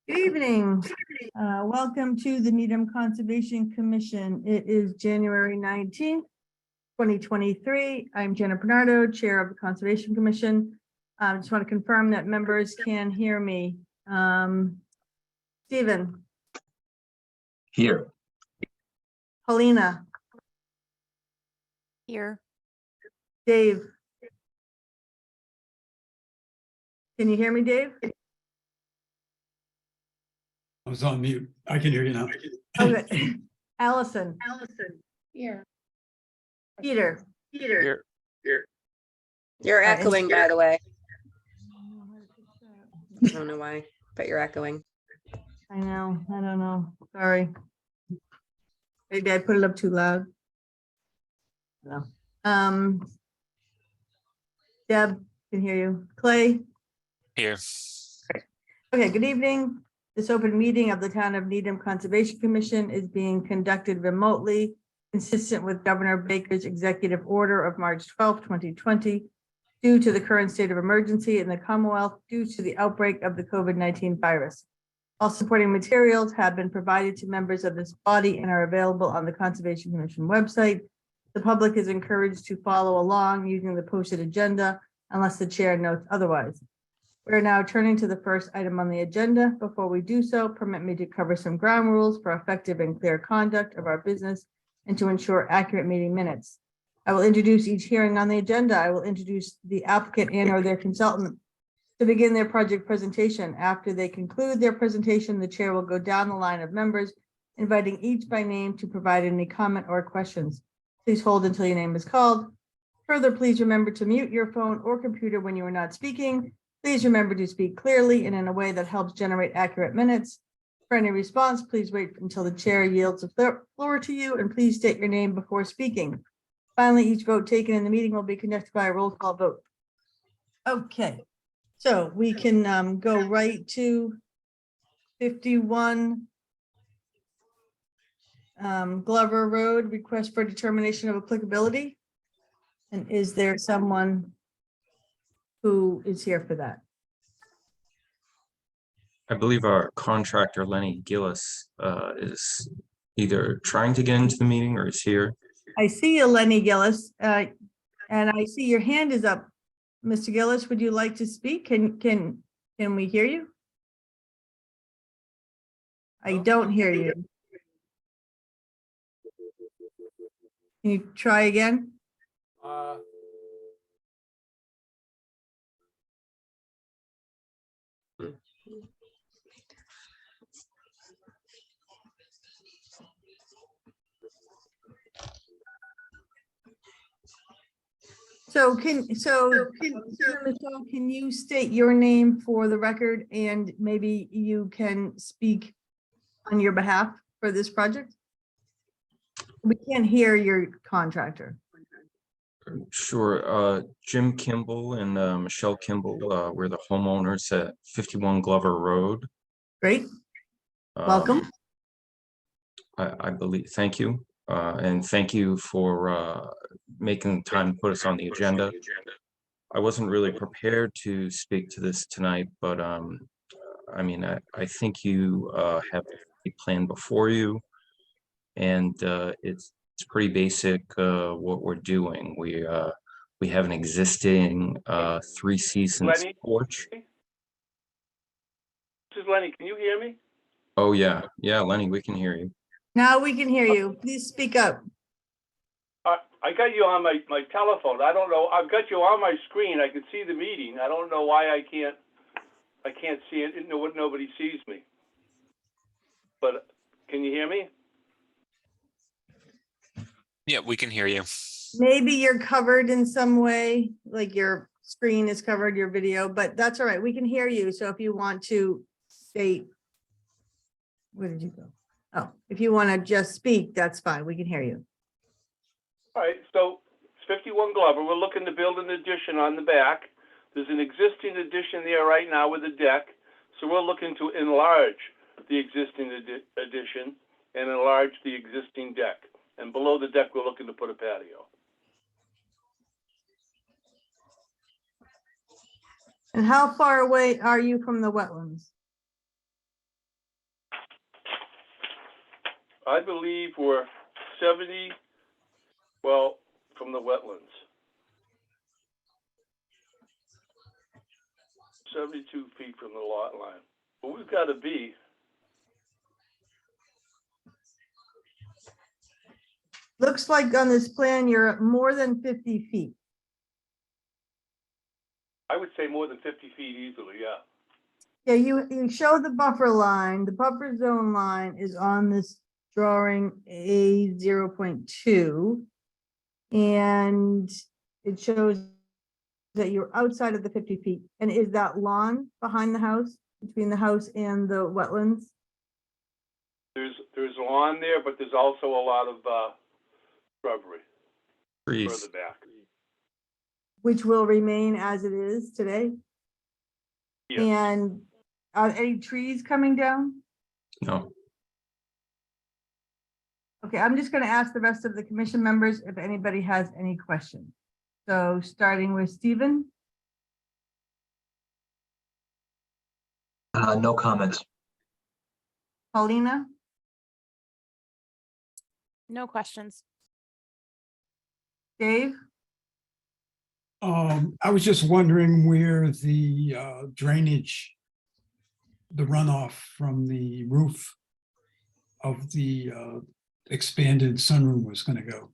Good evening. Welcome to the Needham Conservation Commission. It is January 19th, 2023. I'm Jenna Bernardo, Chair of the Conservation Commission. I just want to confirm that members can hear me. Stephen. Here. Paulina. Here. Dave. Can you hear me, Dave? I was on mute. I can hear you now. Okay. Allison. Here. Peter. Here. You're echoing, by the way. I I don't know why, but you're echoing. know. I don't know. Sorry. Maybe I put it up too loud. No. Deb, can hear you. Clay. Here. Okay, good evening. This open meeting of the Town of Needham Conservation Commission is being conducted remotely, consistent with Governor Baker's executive order of March 12, 2020, due to the current state of emergency in the Commonwealth due to the outbreak of the COVID-19 virus. All supporting materials have been provided to members of this body and are available on the Conservation Commission website. The public is encouraged to follow along using the posted agenda unless the chair notes otherwise. We're now turning to the first item on the agenda. Before we do so, permit me to cover some ground rules for effective and clear conduct of our business and to ensure accurate meeting minutes. I will introduce each hearing on the agenda. I will introduce the applicant and or their consultant to begin their project presentation. After they conclude their presentation, the chair will go down the line of members, inviting each by name to provide any comment or questions. Please hold until your name is called. Further, please remember to mute your phone or computer when you are not speaking. Please remember to speak clearly and in a way that helps generate accurate minutes. For any response, please wait until the chair yields the floor to you, and please state your name before speaking. Finally, each vote taken in the meeting will be conducted by a roll call vote. Okay, so we can go right to 51 Glover Road, request for determination of applicability. And is there someone who is here for that? I believe our contractor, Lenny Gillis, is either trying to get into the meeting or is here. I see you, Lenny Gillis, and I see your hand is up. Mr. Gillis, would you like to speak? Can we hear you? I don't hear you. Can you try again? So Michelle, can you state your name for the record and maybe you can speak on your behalf for this project? We can't hear your contractor. Sure. Jim Kimball and Michelle Kimball, we're the homeowners at 51 Glover Road. Great. Welcome. I believe, thank you. And thank you for making the time to put us on the agenda. I wasn't really prepared to speak to this tonight, but I mean, I think you have a plan before you, and it's pretty basic what we're doing. We have an existing 3 seasons porch. This is Lenny. Can you hear me? Oh yeah, Lenny, we can hear you. Now we can hear you. Please speak up. I got you on my telephone. I don't know. I've got you on my screen. I can see the meeting. I don't know why I can't see it. Nobody sees me. But can you hear me? Yeah, we can hear you. Maybe you're covered in some way, like your screen is covered, your video, but that's all right. We can hear you. So if you want to state, where did you go? Oh, if you want to just speak, that's fine. We can hear you. All right. So it's 51 Glover. We're looking to build an addition on the back. There's an existing addition there right now with a deck. So we're looking to enlarge the existing addition and enlarge the existing deck. And below the deck, we're looking to put a patio. And how far away are you from the wetlands? I believe we're 70, well, from the wetlands. 72 feet from the lot line. But we've got to be, Looks like on this plan, you're at more than 50 feet. I would say more than 50 feet easily, yeah. Yeah, you show the buffer line, the buffer zone line is on this drawing A 0.2. And it shows that you're outside of the 50 feet. And is that lawn behind the house, between the house and the wetlands? There's lawn there, but there's also a lot of shrubbery Trees. further back. Which will remain as it is today? Yeah. And are any trees coming down? No, Okay, I'm just gonna ask the rest of the commission members if anybody has any questions. So starting with Stephen, No comments. Paulina, No questions. Dave, I was just wondering where the drainage, the runoff from the roof of the expanded sunroom was going to go.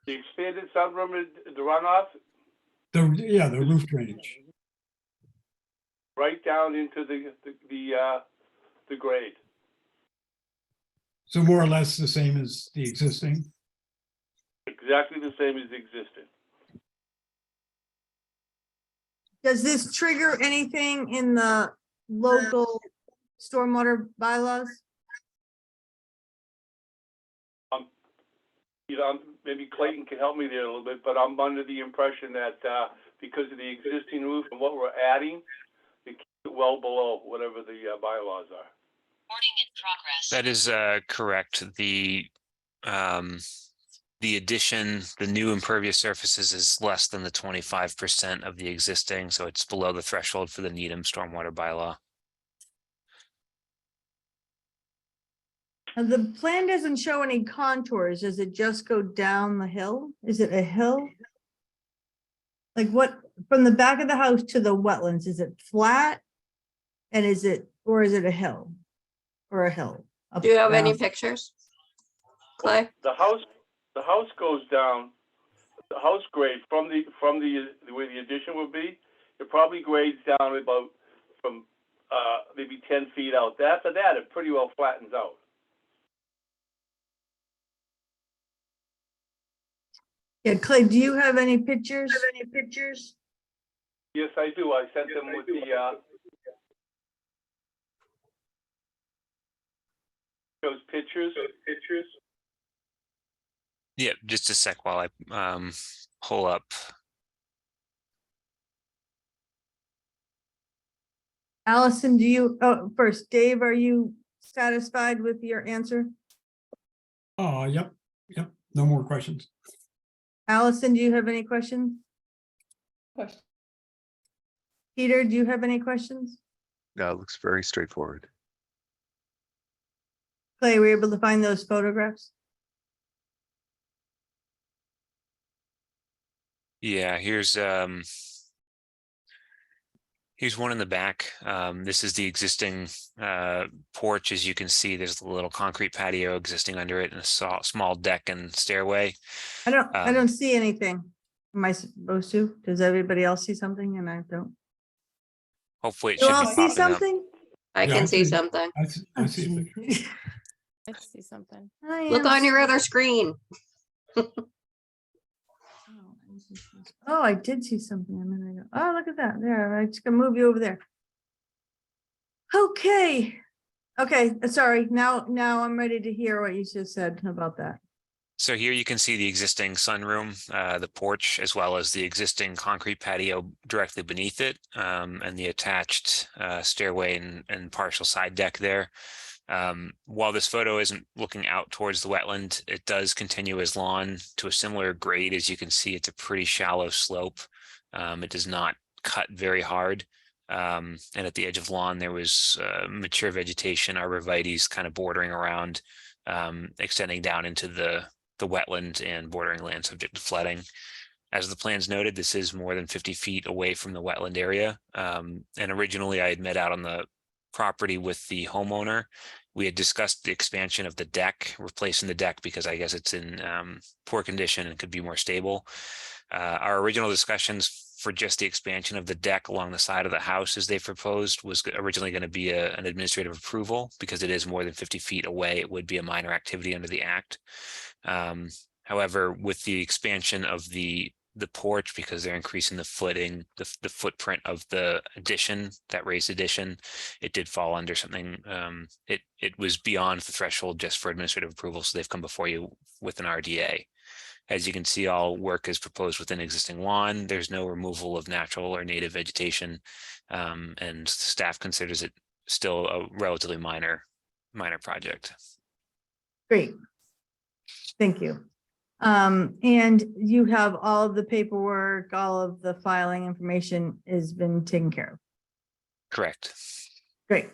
The expanded sunroom, the runoff, The roof drainage. right down into the grade. So more or less the same as the existing. Exactly the same as the existing. does this trigger anything in the local stormwater bylaws? You know, maybe Clayton can help me there a little bit, but I'm under the impression that because of the existing roof and what we're adding, it keeps it well below whatever the bylaws are. That is correct. The addition, the new impervious surfaces is less than the 25% of the existing, so it's below the threshold for the Needham stormwater bylaw. And the plan doesn't show any contours. Does it just go down the hill? Is it a hill? Like what, from the back of the house to the wetlands, is it flat? And is it a hill? Or a hill? up, Do you have any down? pictures? Clay? The house goes down, the house grade from the where the addition would be, it probably grades down about from maybe 10 feet out. After that, it pretty well flattens out. Yeah, Clay, do you have any pictures? Yes, I do. I sent them with the those pictures. Yeah, just a sec while I pull up. Allison, first, Dave, are you satisfied with your answer? Oh, yep. No more questions. Allison, do you have any questions? Question. Peter, do you have any questions? No, it looks very straightforward. Clay, were you able to find those photographs? Yeah, here's one in the back. This is the existing porch. As you can see, there's a little concrete patio existing under it and a small deck and stairway. I don't see anything. Am I supposed to? Does everybody else see something and I don't? Hopefully it You should all be see popping up. something? I Yeah, can I see see. something. I see a picture. I see something. Look on your other screen. Oh, I did see something a minute ago. Oh, look at that. There, I just gonna move you over there. Okay. Okay, sorry. Now I'm ready to hear what you just said about that. So here you can see the existing sunroom, the porch, as well as the existing concrete patio directly beneath it, and the attached stairway and partial side deck there. While this photo isn't looking out towards the wetland, it does continue as lawn to a similar grade. As you can see, it's a pretty shallow slope. It does not cut very hard. And at the edge of lawn, there was mature vegetation, arborvitae's kind of bordering around, extending down into the wetland and bordering land subject to flooding. As the plans noted, this is more than 50 feet away from the wetland area. And originally I had met out on the property with the homeowner. We had discussed the expansion of the deck, replacing the deck because I guess it's in poor condition and could be more stable. Our original discussions for just the expansion of the deck along the side of the house as they proposed was originally going to be an administrative approval because it is more than 50 feet away. It would be a minor activity under the act. However, with the expansion of the porch, because they're increasing the footing, the footprint of the addition, that raised addition, it did fall under something. It was beyond the threshold just for administrative approval, so they've come before you with an RDA. As you can see, all work is proposed within existing lawn. There's no removal of natural or native vegetation, and staff considers it still a relatively minor project. Great. Thank you. And you have all of the paperwork, all of the filing information has been taken care of. Correct. Great.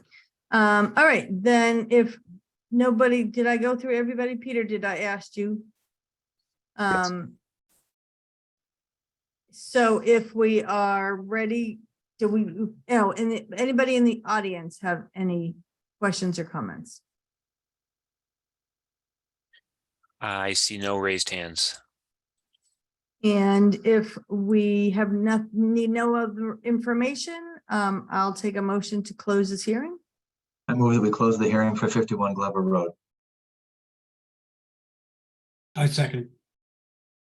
All right, then if nobody, did I go through everybody? Peter, did I ask you? So if we are ready, do we, and anybody in the audience have any questions or comments? I see no raised hands. And if we have need no other information, I'll take a motion to close this hearing. I move that we close the hearing for 51 Glover Road. I second.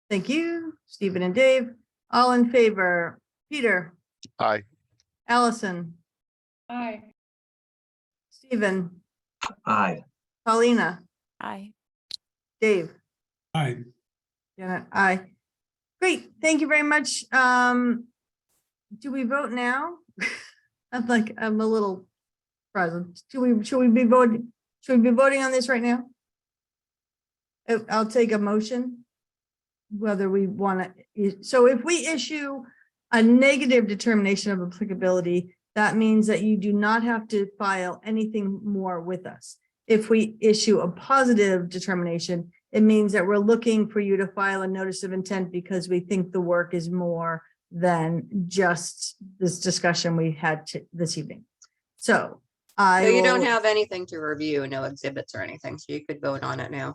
Thank you, Stephen and Dave. All in favor, Peter, Aye. Allison, Aye. Stephen, Aye. Paulina, Aye. Dave. Aye. Janet, aye. Great, thank you very much. Do we vote now? I'm a little present. Should we be voting on this right now? I'll take a motion. Whether we want to, so if we issue a negative determination of applicability, that means that you do not have to file anything more with us. If we issue a positive determination, it means that we're looking for you to file a notice of intent because we think the work is more than just this discussion we had this evening. So So you don't have anything to review, no exhibits or anything, so you could vote on it now.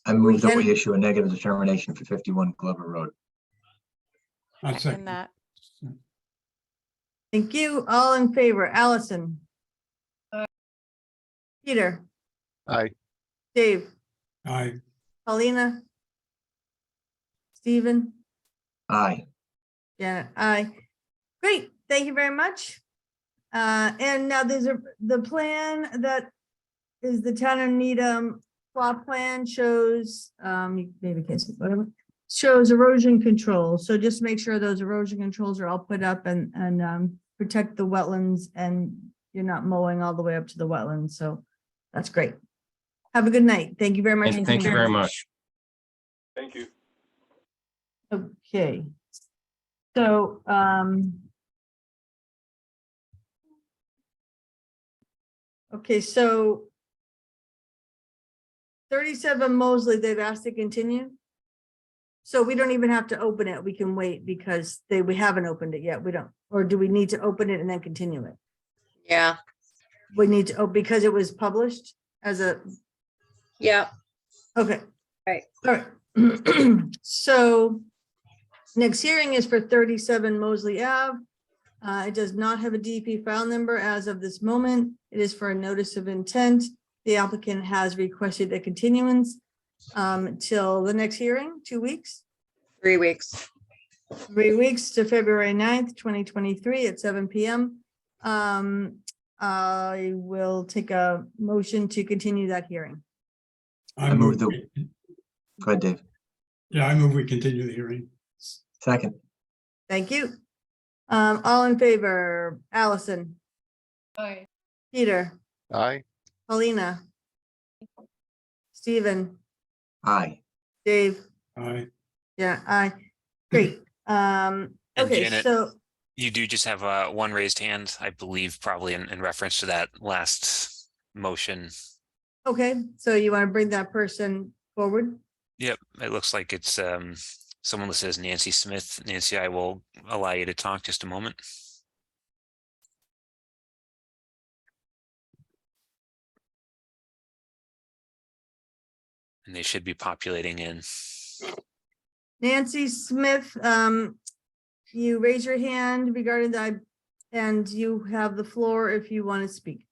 I move that can- we issue a negative determination for 51 Glover Road. I Second second. that. Thank you. All in favor, Allison. Peter, Aye. Dave, Aye. Paulina, Stephen, Aye. Janet, aye. Great, thank you very much. And now there's the plan that is the town of Needham plot plan shows, you maybe can't see, whatever, shows erosion control. So just make sure those erosion controls are all put up and protect the wetlands and you're not mowing all the way up to the wetlands. So that's great. Have a good night. Thank you very much. Thank you very much. Thank you. Okay. So, okay, so 37 Mosley, they've asked to continue. So we don't even have to open it. We can wait because we haven't opened it yet. We don't, or do we need to open it and then continue it? Yeah, We need to, because it was published as a, yeah, okay. Right. All right. So next hearing is for 37 Mosley Ave. It does not have a DP file number as of this moment. It is for a notice of intent. The applicant has requested a continuance till the next hearing, 2 weeks, 3 weeks. 3 weeks to February 9th, 2023 at 7 p.m. I will take a motion to continue that hearing. I move move. Go ahead, Dave. Yeah, I move we continue the hearing. Second. Thank you. All in favor, Allison, Aye. Peter, Aye. Paulina, Stephen, Aye. Dave, Aye. yeah, aye. Great. And Okay, Janet- so, You do just have one raised hand, I believe, probably in reference to that last motion. Okay, so you want to bring that person forward? Yep, it looks like it's someone listed as Nancy Smith. Nancy, I will allow you to talk just a moment. And they should be populating in. Nancy Smith, you raise your hand regarding that, and you have the floor if you want to speak.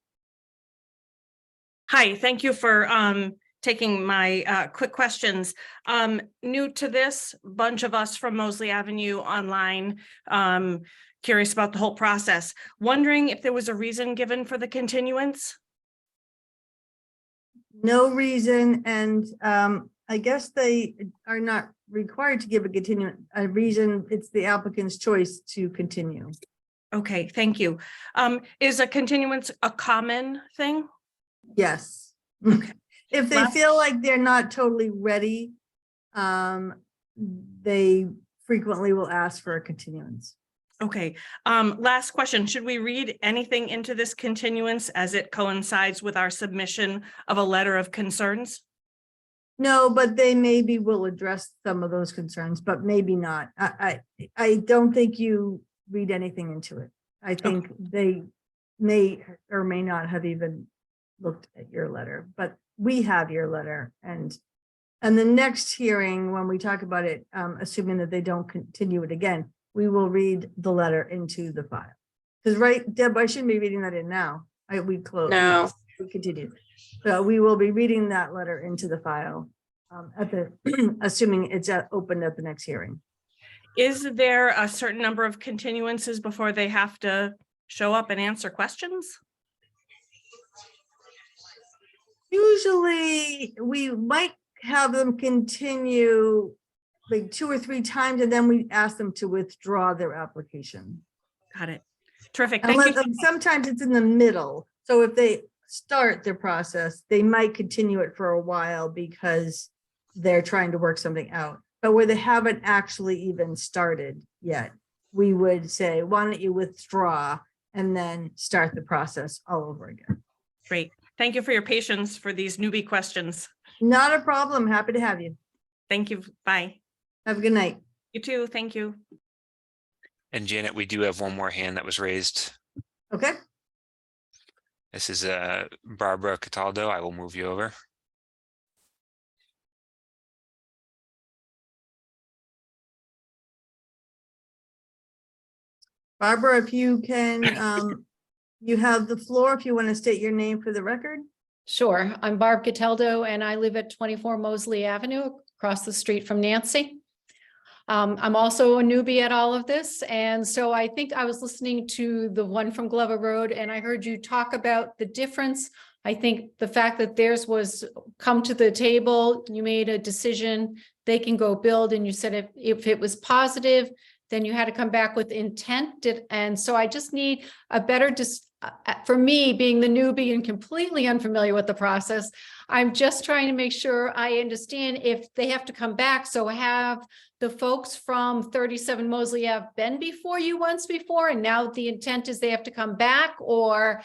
Hi, thank you for taking my quick questions. New to this, bunch of us from Mosley Avenue online, curious about the whole process. Wondering if there was a reason given for the continuance? No reason, and I guess they are not required to give a reason. It's the applicant's choice to continue. Okay, thank you. Is a continuance a common thing? Yes. If they feel like they're not totally ready, they frequently will ask for a continuance. Okay, last question. Should we read anything into this continuance as it coincides with our submission of a letter of concerns? No, but they maybe will address some of those concerns, but maybe not. I don't think you read anything into it. I think they may or may not have even looked at your letter, but we have your letter, and the next hearing, when we talk about it, assuming that they don't continue it again, we will read the letter into the file. Because right, Deb, I shouldn't be reading that in now. We close. No. We continue. So we will be reading that letter into the file at the assuming it's open at the next hearing. Is there a certain number of continuances before they have to show up and answer questions? Usually we might have them continue like 2 or 3 times, and then we ask them to withdraw their application. Got it. Terrific. Thank you. Sometimes it's in the middle. So if they start their process, they might continue it for a while because they're trying to work something out. But where they haven't actually even started yet, we would say, why don't you withdraw and then start the process all over again? Great. Thank you for your patience for these newbie questions. Not a problem. Happy to have you. Thank you. Bye. Have a good night. You too. Thank you. And Janet, we do have one more hand that was raised. Okay. This is Barbara Cataldo. I will move you over. Barbara, if you can, you have the floor if you want to state your name for the record. Sure. I'm Barb Cataldo and I live at 24 Mosley Avenue across the street from Nancy. I'm also a newbie at all of this. And so I think I was listening to the one from Glover Road and I heard you talk about the difference. I think the fact that theirs was come to the table, you made a decision, they can go build. And you said if it was positive, then you had to come back with intent. And so I just need a better, for me being the newbie and completely unfamiliar with the process, I'm just trying to make sure I understand if they have to come back. So have the folks from 37 Mosley Ave been before you once before, and now the intent is they have to come back, or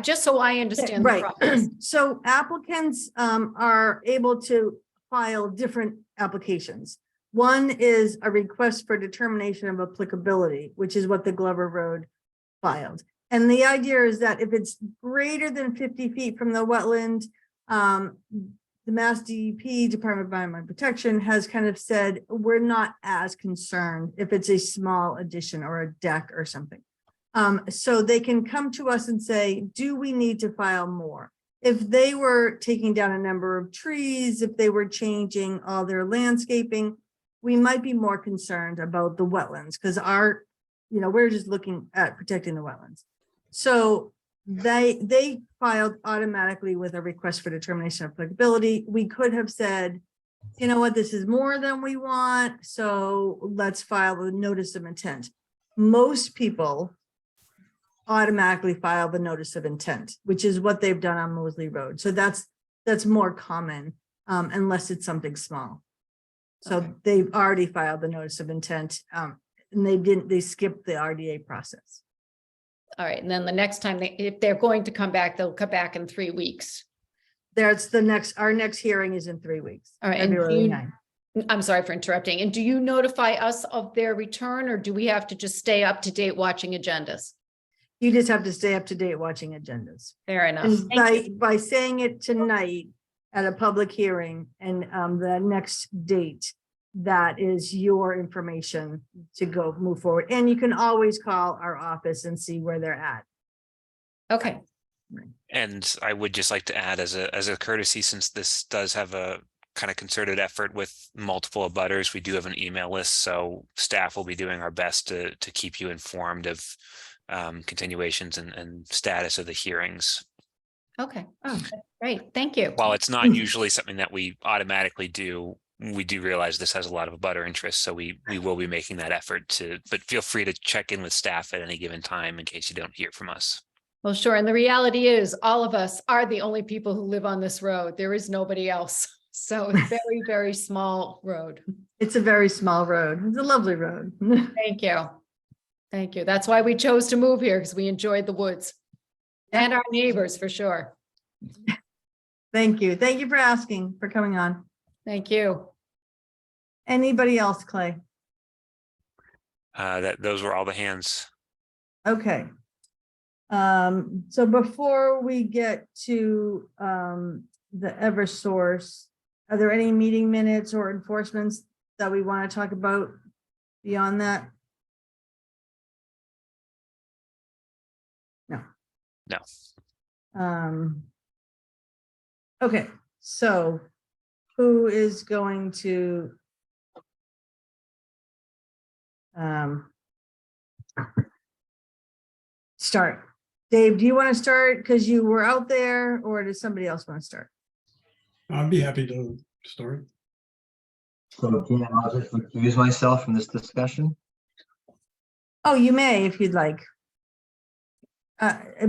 just so I understand the process. So applicants are able to file different applications. One is a request for determination of applicability, which is what the Glover Road filed. And the idea is that if it's greater than 50 feet from the wetland, the Mass DEP, Department of Environmental Protection, has kind of said, we're not as concerned if it's a small addition or a deck or something. So they can come to us and say, do we need to file more? If they were taking down a number of trees, if they were changing all their landscaping, we might be more concerned about the wetlands because we're just looking at protecting the wetlands. So they filed automatically with a request for determination of applicability. We could have said, you know what, this is more than we want, so let's file a notice of intent. Most people automatically file the notice of intent, which is what they've done on Mosley Road. So that's more common unless it's something small. So they've already filed the notice of intent. and they skipped the RDA process. All right, and then the next time if they're going to come back, they'll come back in 3 weeks. Our next hearing is in 3 weeks. All right, and do February you- 9th. I'm sorry for interrupting. And do you notify us of their return, or do we have to just stay up to date watching agendas? You just have to stay up to date watching agendas. Fair enough. And Thank you. by saying it tonight at a public hearing and the next date, that is your information to go move forward. And you can always call our office and see where they're at. Okay, And I would just like to add as a courtesy, since this does have a kind of concerted effort with multiple abutters, we do have an email list, so staff will be doing our best to keep you informed of continuations and status of the hearings. okay. Oh, that's great. Thank you. While it's not usually something that we automatically do, we do realize this has a lot of abutter interest, so we will be making that effort but feel free to check in with staff at any given time in case you don't hear from us. Well, sure. And the reality is all of us are the only people who live on this road. There is nobody else. So it's very, very small road. It's a very small road. It's a lovely road. Thank you. Thank you. That's why we chose to move here, because we enjoyed the woods and our neighbors for sure. Thank you. Thank you for asking, for coming on. Thank you. Anybody else, Clay? Those were all the hands. Okay. So before we get to the Eversource, are there any meeting minutes or enforcements that we want to talk about beyond that? No. No. Okay, so who is going to start? Dave, do you want to start because you were out there, or does somebody else want to start? I'd be happy to start. So can I just recuse myself from this discussion? Oh, you may if you'd like.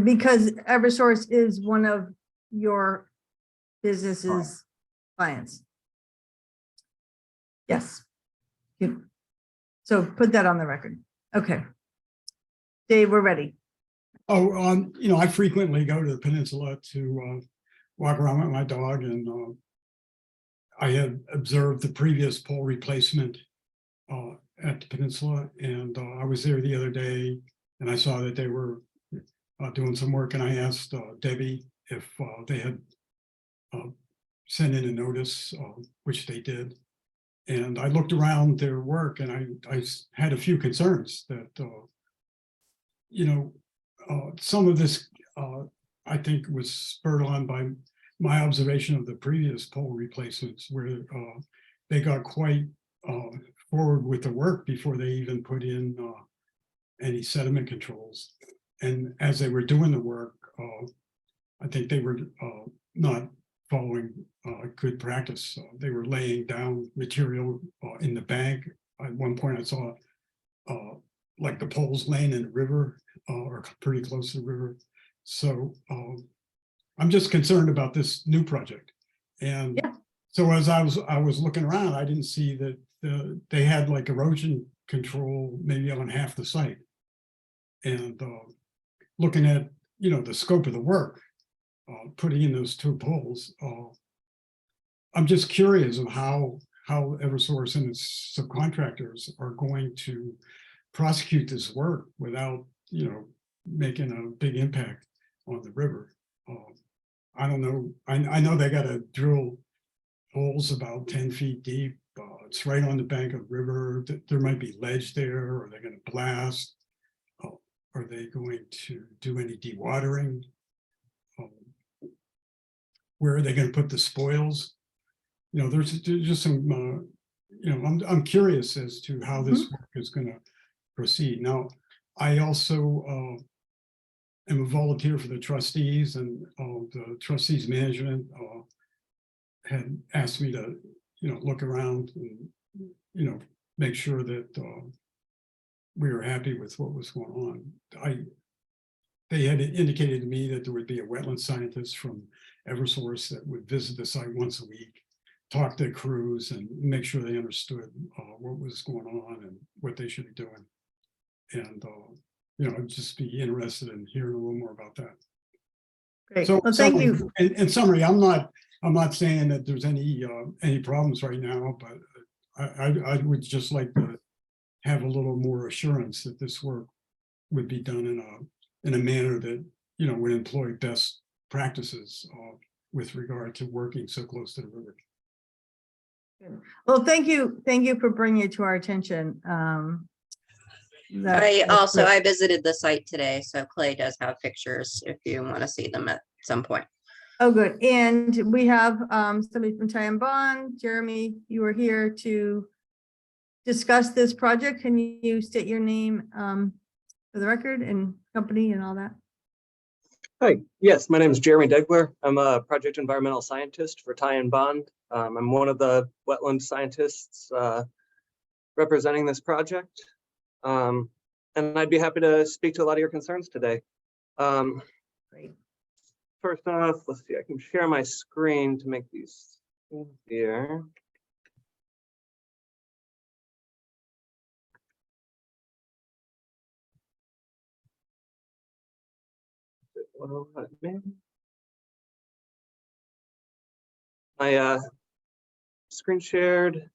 Because Eversource is one of your business's clients. Yes. So put that on the record. Okay. Dave, we're ready. Oh, I frequently go to the peninsula to walk around with my dog, and I had observed the previous pole replacement at the peninsula, and I was there the other day, and I saw that they were doing some work, and I asked Debbie if they had sent in a notice, which they did. And I looked around their work, and I had a few concerns that, some of this, I think, was spurred on by my observation of the previous pole replacements, where they got quite forward with the work before they even put in any sediment controls. And as they were doing the work, I think they were not following good practice. They were laying down material in the bank. At one point I saw like the poles laying in the river or pretty close to the river. So I'm just concerned about this new project. And so as I was looking around, I didn't see that they had like erosion control maybe on half the site. And looking at, the scope of the work, putting in those two poles, I'm just curious of how Eversource and its subcontractors are going to prosecute this work without, making a big impact on the river. I don't know. I know they got to drill holes about 10 feet deep. It's right on the bank of the river. There might be ledge there. Are they going to blast? Are they going to do any dewatering? Where are they going to put the spoils? There's just some, I'm curious as to how this work is going to proceed. Now, I also am a volunteer for the trustees, and the trustees management had asked me to, look around and, make sure that we were happy with what was going on. They had indicated to me that there would be a wetland scientist from Eversource that would visit the site once a week talk to crews and make sure they understood what was going on and what they should be doing. And, I'd just be interested in hearing a little more about that. Great. So, Well, thank you. In summary, I'm not saying that there's any problems right now, but I would just like to have a little more assurance that this work would be done in a manner that, would employ best practices with regard to working so close to the river. Well, thank you for bringing it to our attention. I visited the site today, so Clay does have pictures if you want to see them at some point. Oh, good. And we have somebody from Ty and Bond. Jeremy, you were here to discuss this project. Can you state your name for the record and company and all that? Hi, yes, my name is Jeremy Degler. I'm a project environmental scientist for Ty and Bond. I'm one of the wetland scientists representing this project. And I'd be happy to speak to a lot of your concerns today. Great. First off, let's see, I can share my screen to make these easier. My screen shared.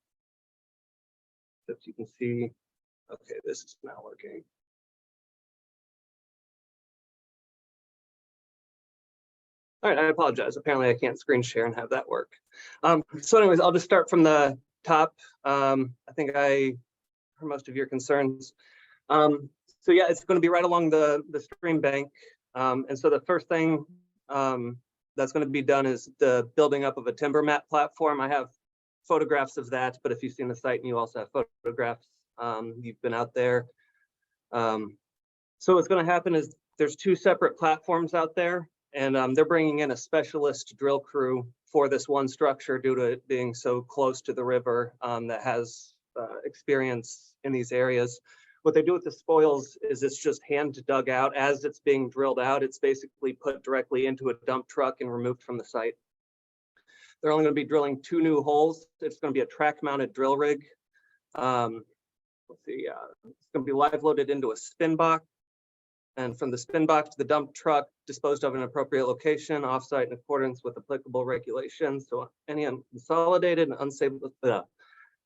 If you can see, okay, this is not working. All right, I apologize. Apparently I can't screen share and have that work. So anyways, I'll just start from the top. I think I heard most of your concerns. So yeah, it's going to be right along the stream bank. And so the first thing that's going to be done is the building up of a timber mat platform. I have photographs of that, but if you've seen the site and you also have photographs, you've been out there. So what's going to happen is there's two separate platforms out there, and they're bringing in a specialist drill crew for this one structure due to it being so close to the river that has experience in these areas. What they do with the spoils is it's just hand dug out. As it's being drilled out, it's basically put directly into a dump truck and removed from the site. They're only going to be drilling 2 new holes. It's going to be a track mounted drill rig. Let's see, it's going to be live loaded into a spin box. And from the spin box to the dump truck, disposed of in an appropriate location, offsite in accordance with applicable regulations. So any unconsolidated and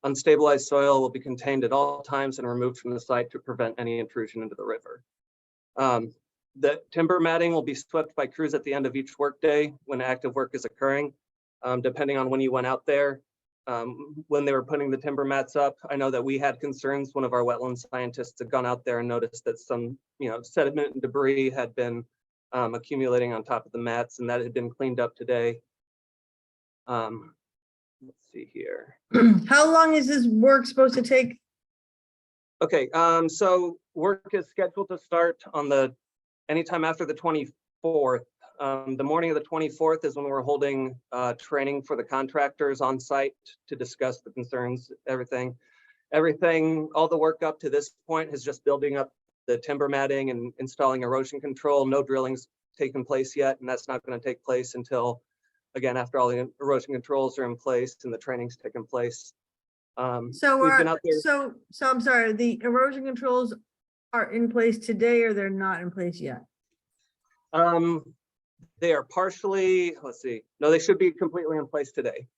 unstabilized soil will be contained at all times and removed from the site to prevent any intrusion into the river. The timber matting will be swept by crews at the end of each workday when active work is occurring. Depending on when you went out there, when they were putting the timber mats up, I know that we had concerns. One of our wetland scientists had gone out there and noticed that some, sediment and debris had been accumulating on top of the mats, and that had been cleaned up today. Let's see here. How long is this work supposed to take? Okay, so work is scheduled to start on anytime after the 24th. The morning of the 24th is when we're holding training for the contractors on site to discuss the concerns, everything, all the work up to this point is just building up the timber matting and installing erosion control. No drilling's taken place yet, and that's not going to take place until, again, after all the erosion controls are in place and the training's taken place. So I'm sorry, the erosion controls are in place today or they're not in place yet? They are partially, let's see. No, they should be completely in place today.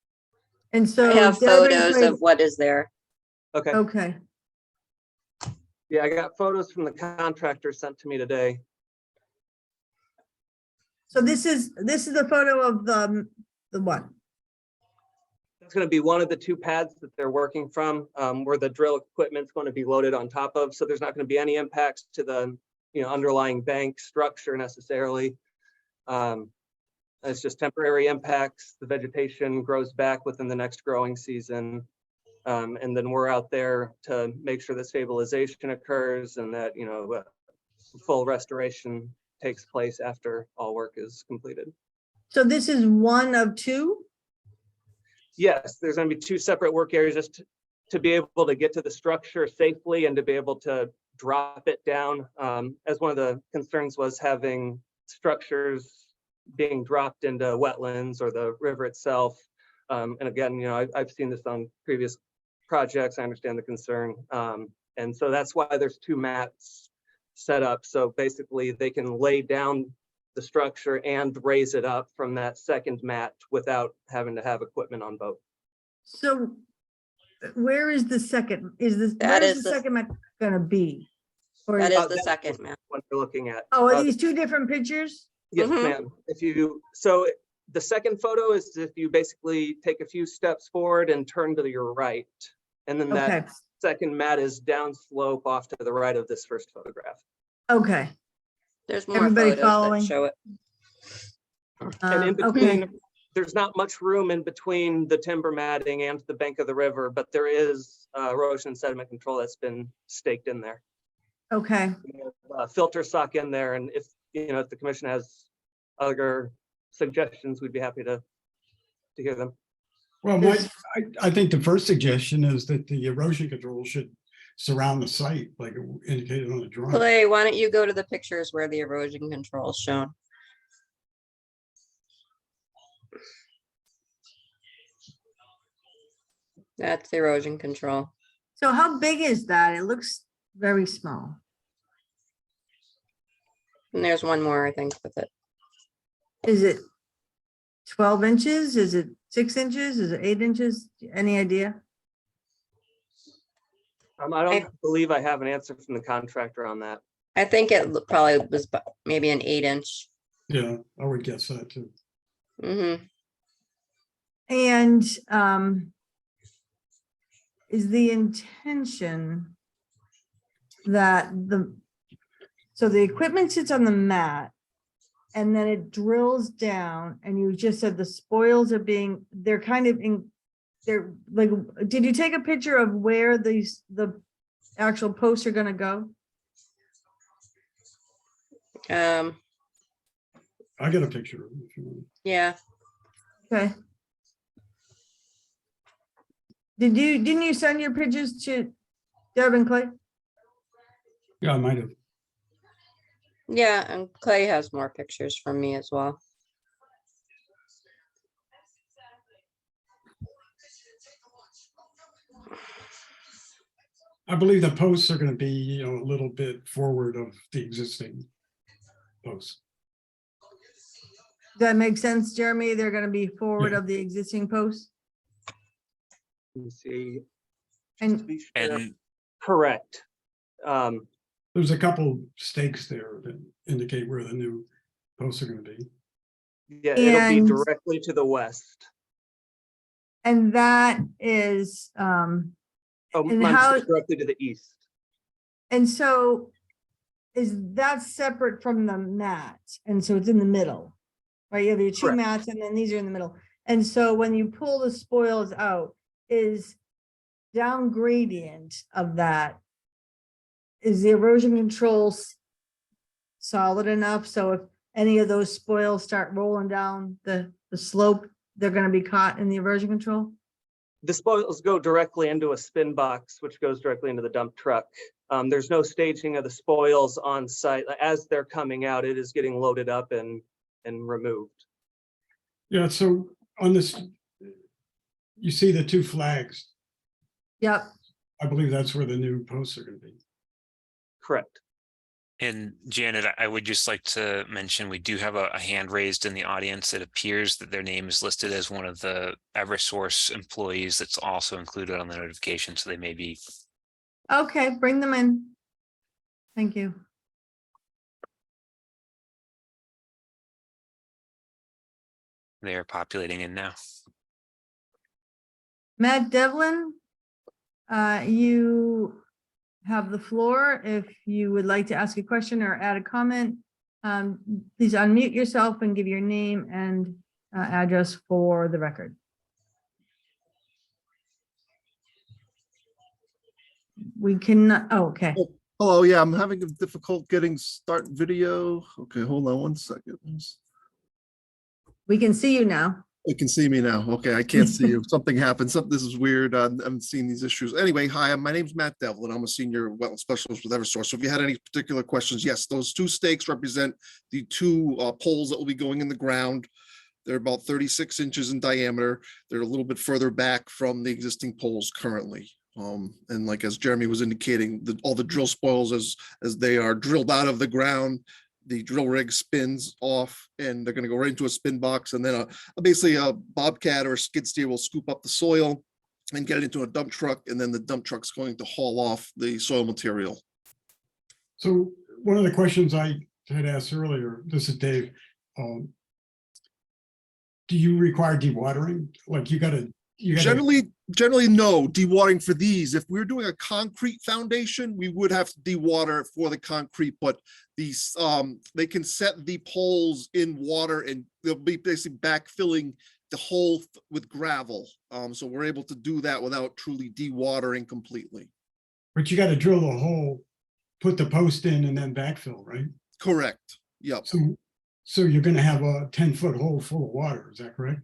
And so I have they're in photos place- of what is there. Okay. Okay, Yeah, I got photos from the contractor sent to me today. so this is the photo of the what? It's going to be one of the 2 pads that they're working from, where the drill equipment's going to be loaded on top of. So there's not going to be any impacts to the underlying bank structure necessarily. It's just temporary impacts. The vegetation grows back within the next growing season. And then we're out there to make sure that stabilization occurs and that, full restoration takes place after all work is completed. So this is one of 2? Yes, there's going to be 2 separate work areas just to be able to get to the structure safely and to be able to drop it down. As one of the concerns was having structures being dropped into wetlands or the river itself. And again, I've seen this on previous projects. I understand the concern. And so that's why there's 2 mats set up. So basically they can lay down the structure and raise it up from that second mat without having to have equipment on both. So where is the second, That where's is the the- second mat gonna be? Or That is- is the that's second map. What you're looking at. Oh, are Uh, these 2 different pictures? Yes, Mhm. ma'am. So the second photo is if you basically take a few steps forward and turn to your right. And then Okay, that second mat is downslope off to the right of this first photograph. okay. There's more Everybody photos following? Uh, that show it. And in Okay, between, there's not much room in between the timber matting and the bank of the river, but there is erosion and sediment control that's been staked in there. okay. We have, filter sock in there, and if the commission has other suggestions, we'd be happy to hear them. Well, Is- I think the first suggestion is that the erosion control should surround the site like indicated on the drawing. Clay, why don't you go to the pictures where the erosion control is shown? That's the erosion control. So how big is that? It looks very small. And there's one more, I think, with it. Is it 12 inches? Is it 6 inches? Is it 8 inches? Any idea? I don't believe I have an answer from the contractor on that. I think it probably was maybe an 8-inch. Yeah, I would guess that too. Mm-hmm. And is the intention that so the equipment sits on the mat and then it drills down, and you just said the spoils are they're kind of they're like, did you take a picture of where the actual posts are gonna go? I got a picture. If you want. Yeah, Okay. Didn't you send your pictures to Deb and Clay? Yeah, I might have. yeah, and Clay has more pictures from me as well. I believe the posts are going to be, a little bit forward of the existing posts. Does that make sense, Jeremy? They're gonna be forward of the existing posts? Let me see. And To be sure. And Correct. There's a couple stakes there that indicate where the new posts are going to be. Yeah, it'll And- be directly to the west. that is, Oh, And mine's how- directly to the east. and so is that separate from the mat? And so it's in the middle, right? You have your 2 Correct. mats and then these are in the middle. And so when you pull the spoils out, is down gradient of that, is the erosion controls solid enough? So if any of those spoils start rolling down the slope, they're gonna be caught in the erosion control? The spoils go directly into a spin box, which goes directly into the dump truck. There's no staging of the spoils on site. As they're coming out, it is getting loaded up and removed. Yeah, so on this, you see the 2 flags. Yep. I believe that's where the new posts are going to be. Correct. And Janet, I would just like to mention, we do have a hand raised in the audience. It appears that their name is listed as one of the Eversource employees that's also included on the notification, so they may be. Okay, bring them in. Thank you. They are populating in now. Matt Devlin, you have the floor. If you would like to ask a question or add a comment, please unmute yourself and give your name and address for the record. We cannot, oh, okay. Hello, yeah, I'm having a difficult getting start video. Okay, hold on 1 second. We can see you now. You can see me now. Okay, I can't see you. Something happened. This is weird. I'm seeing these issues. Anyway, hi, my name's Matt Devlin. I'm a senior wetland specialist with Eversource. So if you had any particular questions, yes, those 2 stakes represent the 2 poles that will be going in the ground. They're about 36 inches in diameter. They're a little bit further back from the existing poles currently. And like as Jeremy was indicating, all the drill spoils as they are drilled out of the ground, the drill rig spins off and they're going to go right into a spin box, and then basically a bobcat or a skid steer will scoop up the soil and get it into a dump truck, and then the dump truck's going to haul off the soil material. So one of the questions I had asked earlier, this is Dave. Do you require dewatering? Like you gotta. Generally no dewatering for these. If we're doing a concrete foundation, we would have to dewater for the concrete, but these they can set the poles in water and they'll be basically backfilling the hole with gravel. So we're able to do that without truly dewatering completely. But you gotta drill the hole, put the post in and then backfill, right? Correct. Yep. So you're gonna have a 10-foot hole full of water, is that correct?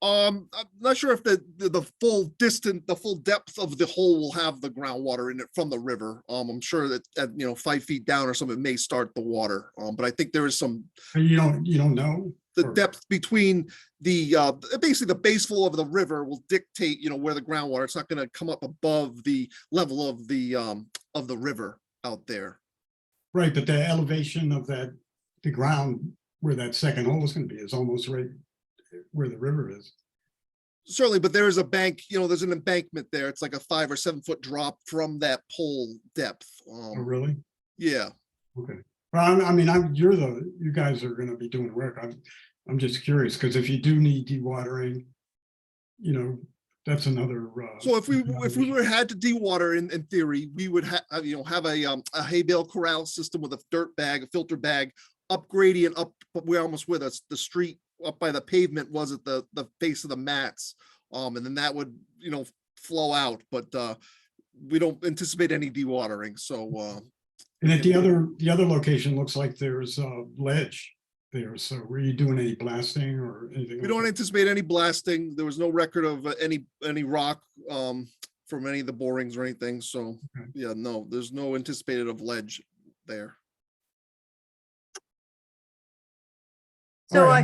I'm not sure if the full distance, the full depth of the hole will have the groundwater in it from the river. I'm sure that at 5 feet down or something, it may start the water. But I think there is some. You don't know the depth between the basically the base flow of the river will dictate where the groundwater. It's not going to come up above the level of the river out there. Right, but the elevation of the ground where that second hole is going to be is almost right where the river is. Certainly, but there is a bank, there's an embankment there. It's like a 5 or 7 foot drop from that pole depth. Oh, really? Yeah. Okay. Well, I mean, you guys are going to be doing work. I'm just curious because if you do need dewatering, that's another. So if we had to dewater in theory, we would have a hay bale corral system with a dirt bag, a filter bag, up gradient up. But we're almost with us. The street up by the pavement was at the face of the mats, and then that would flow out. But we don't anticipate any dewatering. So. And at the other location looks like there's ledge there. So were you doing any blasting or anything? We don't anticipate any blasting. There was no record of any rock from any of the borings or anything. So yeah, no, there's no anticipated of ledge there. So I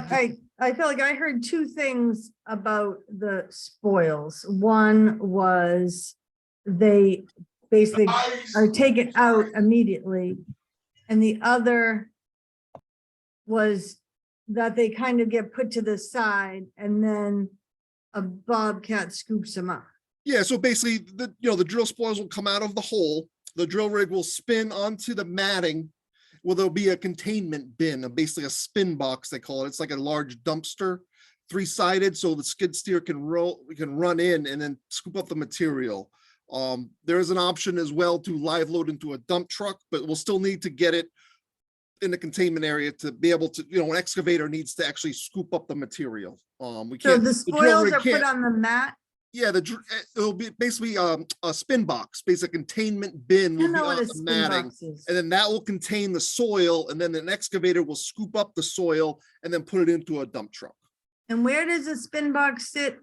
feel like I heard two things about the spoils. One was they basically are taken out immediately. And the other was that they kind of get put to the side and then a bobcat scoops them up. Yeah, so basically the drill spoils will come out of the hole. The drill rig will spin onto the matting. Well, there'll be a containment bin, basically a spin box, they call it. It's like a large dumpster, 3-sided, so the skid steer can run in and then scoop up the material. There is an option as well to live load into a dump truck, but we'll still need to get it in the containment area to be able to, an excavator needs to actually scoop up the material. We So can't. the spoils are put on the mat? Yeah, it'll be basically a spin box, basically a containment bin will be on the matting, and then that will contain the soil, and then an excavator will scoop up the soil and then put it into a dump truck. And where does the spin box sit?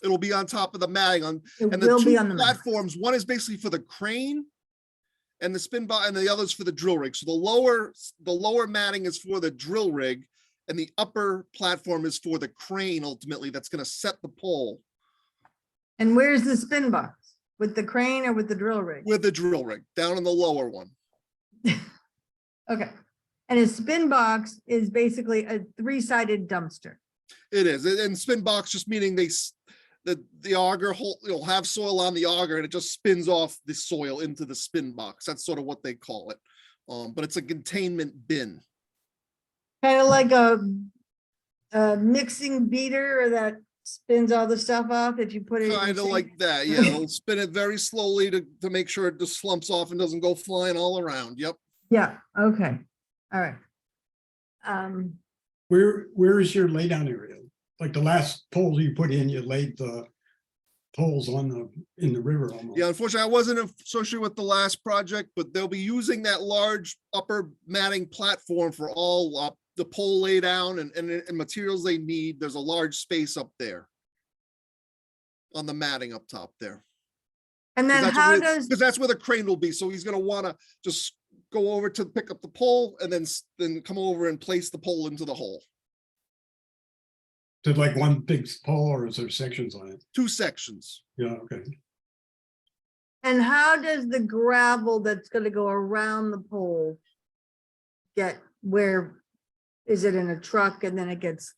It'll be on top of the matting and the will be two on the mat. platforms. One is basically for the crane, and the spin box, and the other is for the drill rig. So the lower matting is for the drill rig, and the upper platform is for the crane. Ultimately, that's going to set the pole. And where's the spin box? With the crane or with the drill rig? With the drill rig, down in the lower one. Okay. And a spin box is basically a 3-sided dumpster. It is, and spin box just meaning the auger hole, you'll have soil on the auger and it just spins off the soil into the spin box. That's sort of what they call it. But it's a containment bin. Kind of like a mixing beater that spins all the stuff off if you put it. Kind of like that, yeah. It'll spin it very slowly to make sure it just slumps off and doesn't go flying all around. Yep. Yeah, okay. All right. Where is your laydown area? Like the last pole you put in, you laid the poles in the river almost. Yeah, unfortunately, I wasn't associated with the last project, but they'll be using that large upper matting platform for all the pole lay down and materials they need. There's a large space up there on the matting up top there. And then because that's where the crane will be. So he's going to want to just go over to pick up the pole and then come over and place the pole into the hole. Is it like one big pole or is there sections on it? 2 sections. Yeah, okay. And how does the gravel that's gonna go around the pole get where, is it in a truck and then it gets,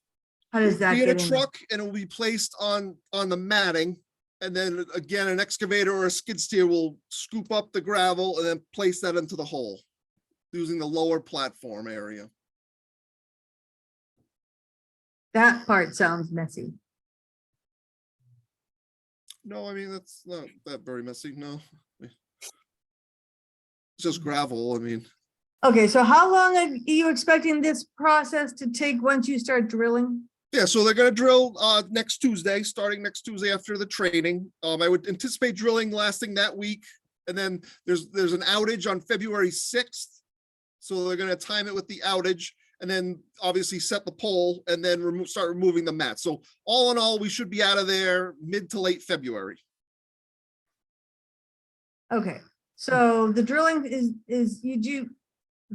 how does that Be in a get in? truck and it will be placed on the matting. And then again, an excavator or a skid steer will scoop up the gravel and then place that into the hole using the lower platform area. That part sounds messy. No, I mean, that's not that very messy, no. It's just gravel, I mean. Okay, so how long are you expecting this process to take once you start drilling? Yeah, so they're gonna drill next Tuesday, starting next Tuesday after the training. I would anticipate drilling lasting that week. And then there's an outage on February 6th. So they're gonna time it with the outage and then obviously set the pole and then start removing the mat. So all in all, we should be out of there mid to late February. Okay, so the drilling is you do,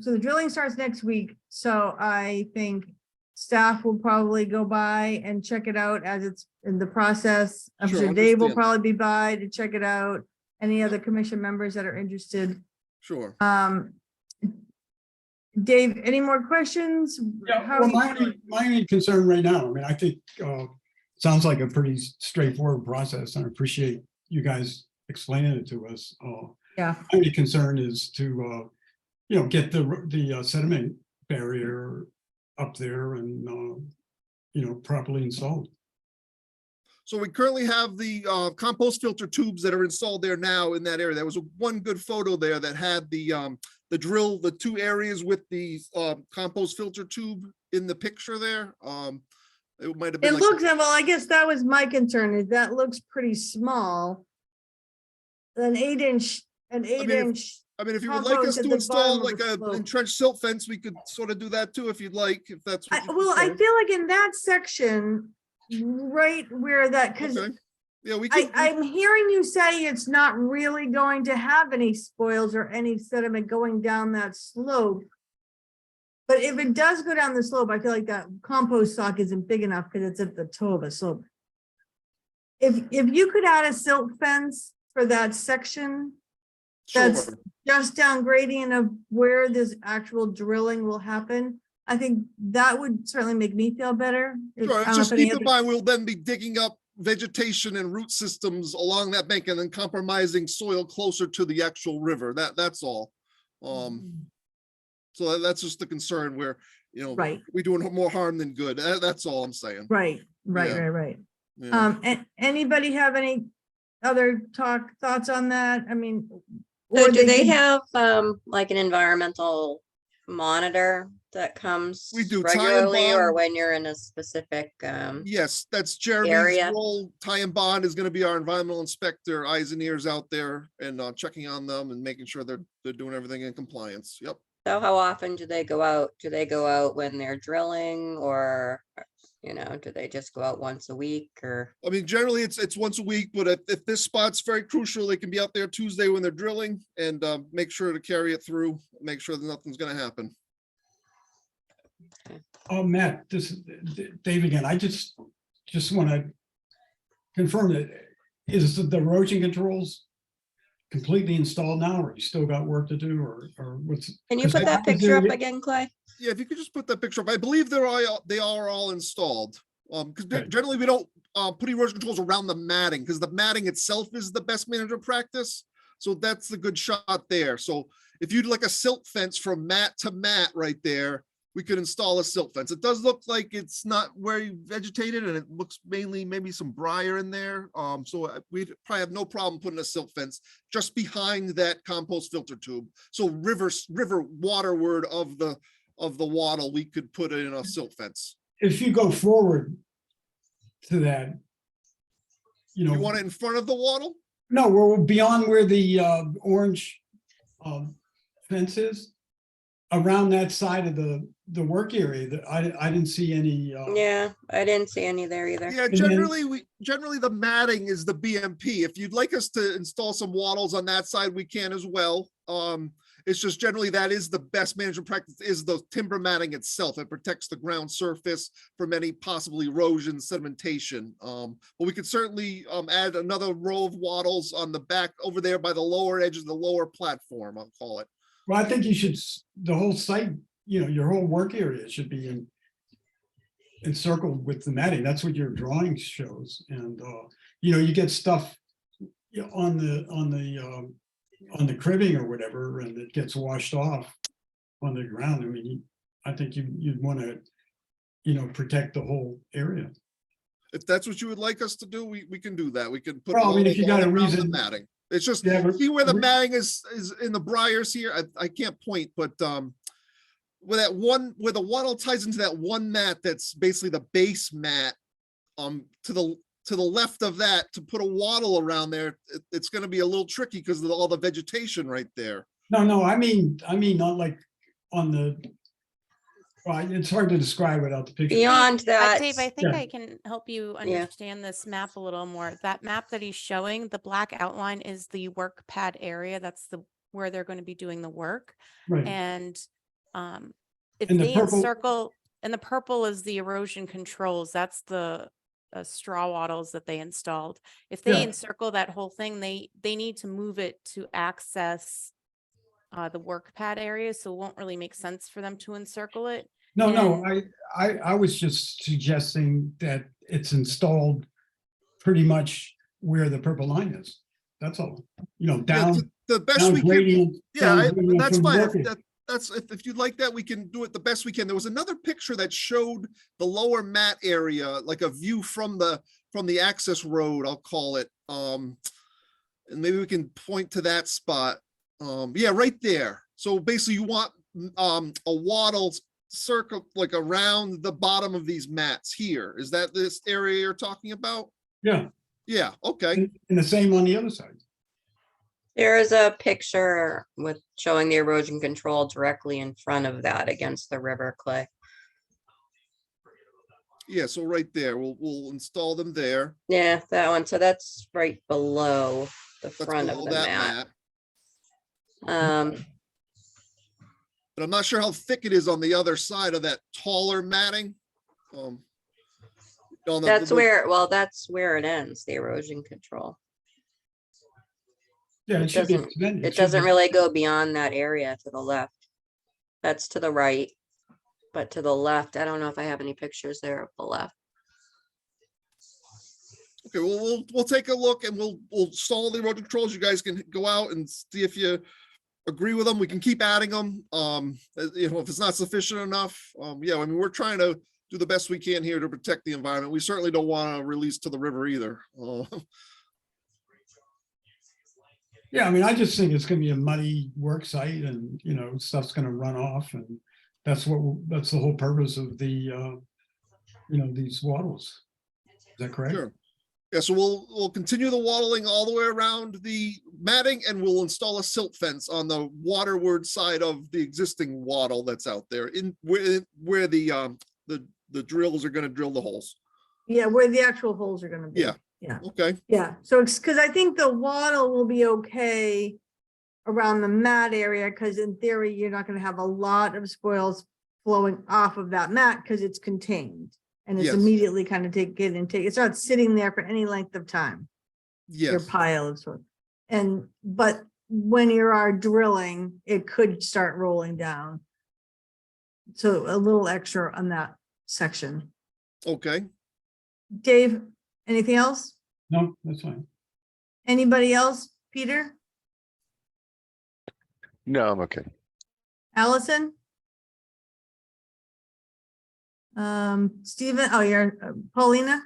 so the drilling starts next week. So I think staff will probably go by and check it out as it's in the process. I'm Sure, sure Dave will understand. probably be by to check it out. Any other commission members that are interested. Sure. Dave, any more questions? How Well, are you- my only concern right now, I mean, I think, sounds like a pretty straightforward process. and I appreciate you guys explaining it to us. Yeah, My only concern is to, get the sediment barrier up there and, properly installed. So we currently have the compost filter tubes that are installed there now in that area. There was one good photo there that had the drill, the 2 areas with the compost filter tube in the picture there. It might have been it like, looks, well, I guess that was my concern, is that looks pretty small. An 8-inch, mean, if you would like compost us at to the install bottom of like the a slope. entrenched silt fence, we could sort of do that too, if you'd like, if that's. what you Well, I prefer. feel like in that section, right where that, because Okay. Yeah, we could. I'm hearing you say it's not really going to have any spoils or any sediment going down that slope. But if it does go down the slope, I feel like that compost sock isn't big enough because it's at the toe of a slope. If you could add a silt fence for that section, that's Sure. just down gradient of where this actual drilling will happen, I think that would certainly make me feel better. I Sure, don't know just if any keep in other- mind, we'll then be digging up vegetation and root systems along that bank and then compromising soil closer to the actual river. That's all. So that's just the concern where, Right. we're doing more harm than good. That's all I'm saying. Right. Yeah. Yeah. And anybody have any other thoughts on that? I mean. So or do they could- have like an environmental monitor that comes We do. Ty and regularly or Bond. when you're in a specific Yes, that's Jeremy's area? role. Ty and Bond is gonna be our environmental inspector, eyes and ears out there and checking on them and making sure they're doing everything in compliance. Yep. So how often do they go out? Do they go out when they're drilling or, do they just go out once a week or? I mean, generally it's once a week, but if this spot's very crucial, they can be out there Tuesday when they're drilling and make sure to carry it through, make sure that nothing's gonna happen. Oh, Matt, this is Dave again. I just want to confirm that is the erosion controls completely installed now, or you still got work to do, or what's? Can you 'cause put I- that I picture up do- again, Clay? Yeah, if you could just put that picture up, I believe they are all installed. Because Okay. generally we don't put erosion controls around the matting, because the matting itself is the best management practice. So that's the good shot there. So if you'd like a silt fence from mat to mat right there, we could install a silt fence. It does look like it's not very vegetated and it looks mainly maybe some briar in there. So we'd probably have no problem putting a silt fence just behind that compost filter tube. So river waterward of the wattle, we could put in a silt fence. If you go forward to that, You want it in front of the wattle? no, we're beyond where the orange fence is. Around that side of the work area, that I didn't see any. Yeah, I didn't see any there either. Yeah, then- generally the matting is the BMP. If you'd like us to install some wattles on that side, we can as well. It's just generally that is the best management practice is the timber matting itself. It protects the ground surface from any possible erosion, sedimentation. But we could certainly add another row of wattles on the back over there by the lower edge of the lower platform, I'll call it. Well, I think you should, the whole site, your whole work area should be encircled with the matting. That's what your drawing shows. And, you get stuff on the cribbing or whatever, and it gets washed off on the ground. I mean, I think you'd want to, protect the whole area. If that's what you would like us to do, we can do that. We can put. Well, I mean, if you got a all around the reason- matting. It's just, Yeah, see where the matting is in the briars here? I can't point, but where the wattle ties into that one mat, that's basically the base mat. To the left of that, to put a wattle around there, it's gonna be a little tricky because of all the vegetation right there. No, I mean, not like on the, well, it's hard to describe without the picture. Beyond that, Dave, I think Yeah. I can help you Yeah. understand this map a little more. That map that he's showing, the black outline is the work pad area. That's where they're going to be doing the work. Right. And if And the they purple- encircle, and the purple is the erosion controls, that's the straw wattles that they installed. If they Yeah. encircle that whole thing, they need to move it to access the work pad area, so it won't really make sense for them to encircle it. No, I was just suggesting that it's installed pretty much where the purple line is. That's all, Yeah, down, the best down we can. gradient. Yeah, down gradient that's from fine. working. That's, if you'd like that, we can do it the best we can. There was another picture that showed the lower mat area, like a view from the access road, I'll call it. And maybe we can point to that spot. Yeah, right there. So basically you want a wattle circle like around the bottom of these mats here. Is that this area you're talking about? Yeah, Yeah, okay. and the same on the other side. there is a picture with showing the erosion control directly in front of that against the river, Clay. Yeah, so right there, we'll install them there. Yeah, that one. So that's right below the That's front of below the that mat. mat. But I'm not sure how thick it is on the other side of that taller matting. On the- That's where it ends, the erosion control. Yeah, It it should be doesn't- extended. It should doesn't be- really go beyond that area to the left. That's to the right. But to the left, I don't know if I have any pictures there of the left. Okay, we'll take a look and we'll install the road controls. You guys can go out and see if you agree with them. We can keep adding them. If it's not sufficient enough, yeah, I mean, we're trying to do the best we can here to protect the environment. We certainly don't want to release to the river either. Yeah, I mean, I just think it's gonna be a muddy work site and, stuff's gonna run off, and that's the whole purpose of the, these wattles. Is that correct? Sure. Yeah, so we'll continue the wattling all the way around the matting and we'll install a silt fence on the waterward side of the existing wattle that's out there in where the drills are gonna drill the holes. Yeah, where the actual holes are gonna be. Yeah. Yeah. Okay, Yeah, so it's because I think the wattle will be okay around the mat area, because in theory, you're not gonna have a lot of spoils flowing off of that mat because it's contained. And it's Yes. immediately kind of it's not sitting there for any length of time, your yes, pile of soil. But when you are drilling, it could start rolling down. So a little extra on that section. okay. Dave, anything else? No, that's fine. Anybody else? Peter? No, I'm okay. Allison? Stephen, you're Paulina?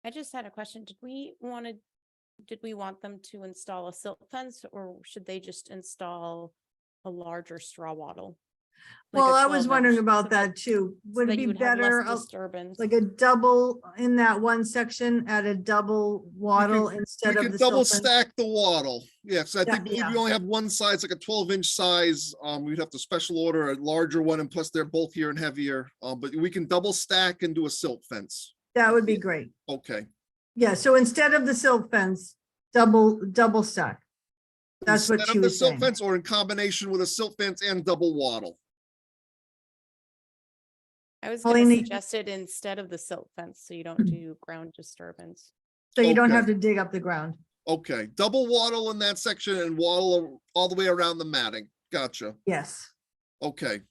I just had a question. Did we want them to install a silt fence, or should they just install a larger straw wattle? Like a Well, I was 12 wondering inch, about so that too. so Would that it be you would have less better, disturbance? like a double in that one section, add a double wattle We instead of can the double silt fence? stack the wattle. Yes, I Yeah, think yeah. we only have one size, like a 12-inch size. We'd have to special order a larger one, and plus they're bulkier and heavier. But we can double stack and do a silt fence. That would be great. Okay, Yeah, so instead of the silt fence, double stack. That's what instead she of the was silt saying. fence or in combination with a silt fence and double wattle? I was gonna Pauline, suggest it instead of the silt fence, so you don't do ground disturbance. So you don't have Okay. to dig up the ground. Okay, double wattle in that section and wattle all the way around the matting. Gotcha. Yes. Okay.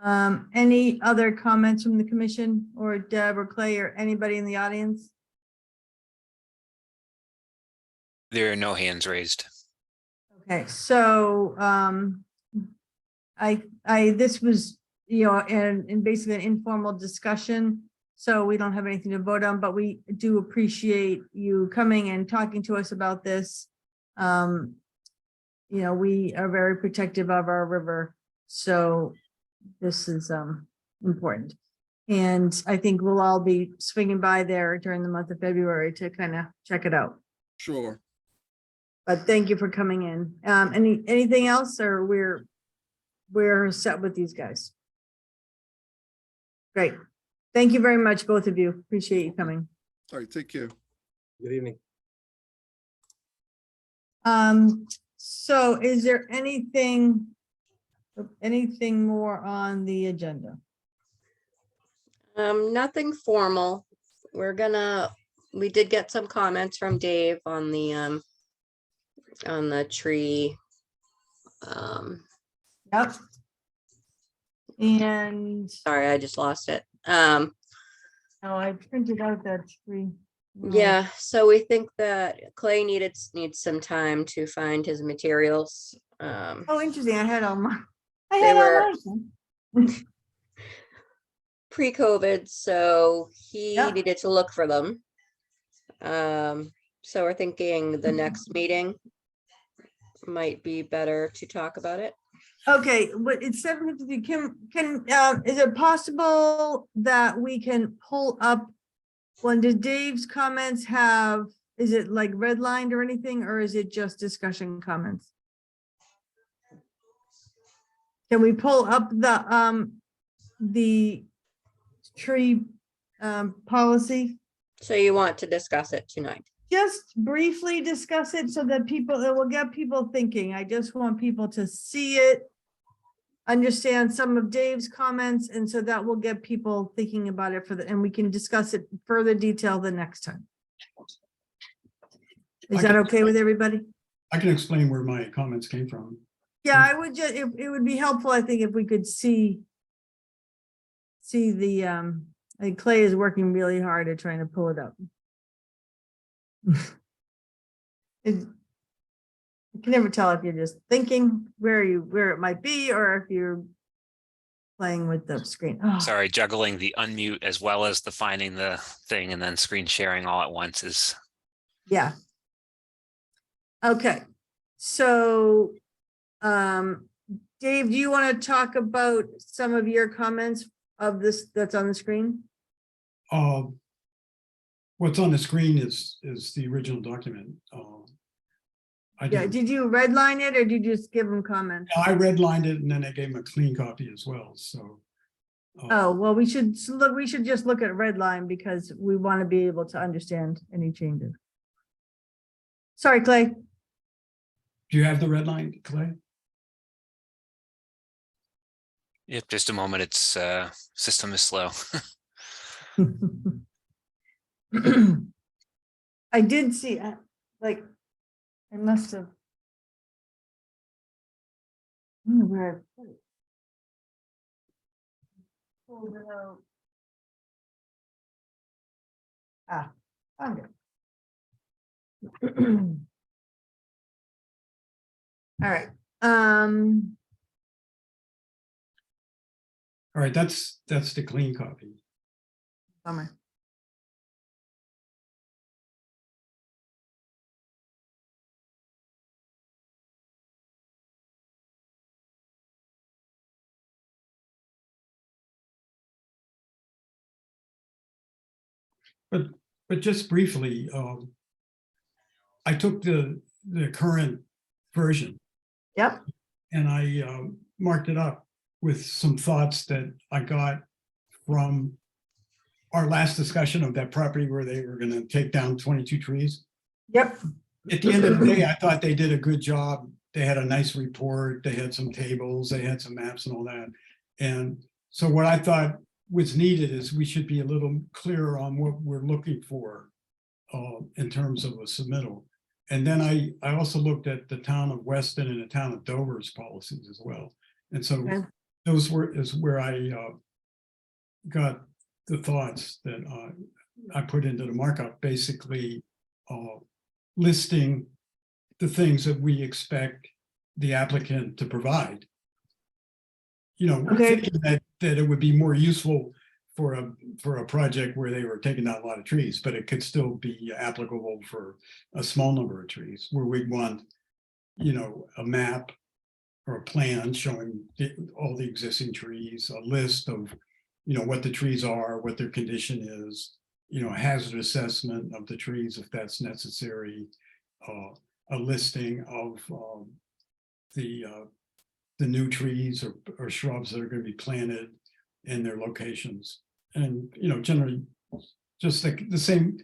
Any other comments from the commission or Deb or Clay or anybody in the audience? There are no hands raised. Okay, so, this was, and basically an informal discussion. So we don't have anything to vote on, but we do appreciate you coming and talking to us about this. We are very protective of our river, so this is, important. And I think we'll all be swinging by there during the month of February to kind of check it out. Sure. But thank you for coming in. Anything else, or we're set with these guys? Great. Thank you very much, both of you. Appreciate you coming. All right, take care. Good evening. So is there anything more on the agenda? Nothing formal. We did get some comments from Dave on the tree. Yep. And, Sorry, I just lost it. oh, I printed out that tree. Yeah, so we think that Clay needs some time to find his materials. Oh, interesting. I had all my. They were pre-COVID, so he Yep. needed to look for them. So we're thinking the next meeting might be better to talk about it. Okay, but it's 7:53. Is it possible that we can pull up? When did Dave's comments have, is it like redlined or anything, or is it just discussion comments? Can we pull up the tree policy? So you want to discuss it tonight? Just briefly discuss it so that it will get people thinking. I just want people to see it, understand some of Dave's comments, and so that will get people thinking about it and we can discuss it further detail the next time. Is that okay with everybody? I can explain where my comments came from. Yeah, I would just, it would be helpful, I think, if we could see the, I think Clay is working really hard at trying to pull it up. You can never tell if you're just thinking where it might be, or if you're playing with the screen. Oh, Sorry, juggling the unmute as well as the finding the thing and then screen sharing all at once is. yeah. Okay, so, Dave, do you want to talk about some of your comments of this that's on the screen? What's on the screen is the original document. Yeah, did you redline it or did you just give them comments? I redlined it and then I gave him a clean copy as well, so. Oh, well, we should just look at red line because we want to be able to understand any changes. Sorry, Clay. Do you have the red line, Clay? Yep, just a moment. It's system is slow. I did see, like, I must have. I don't know where I put it. Pulled it out. Ah, found it. All right, All right, that's the clean copy. bummer. But just briefly, I took the current version Yep, and I marked it up with some thoughts that I got from our last discussion of that property where they were gonna take down 22 trees. yep, at the end of the day, I thought they did a good job. They had a nice report. They had some tables, they had some maps and all that. And so what I thought was needed is we should be a little clearer on what we're looking for in terms of a submittal. And then I also looked at the town of Weston and the town of Dover's policies as well. And so Okay. those is where I got the thoughts that I put into the markup, basically listing the things that we expect the applicant to provide. You know, Okay. thinking that it would be more useful for a project where they were taking out a lot of trees, but it could still be applicable for a small number of trees, where we want, you know, a map or a plan showing all the existing trees, a list of, you know, what the trees are, what their condition is, you know, hazard assessment of the trees if that's necessary, a listing of the new trees or shrubs that are going to be planted and their locations. And, you know, generally just the same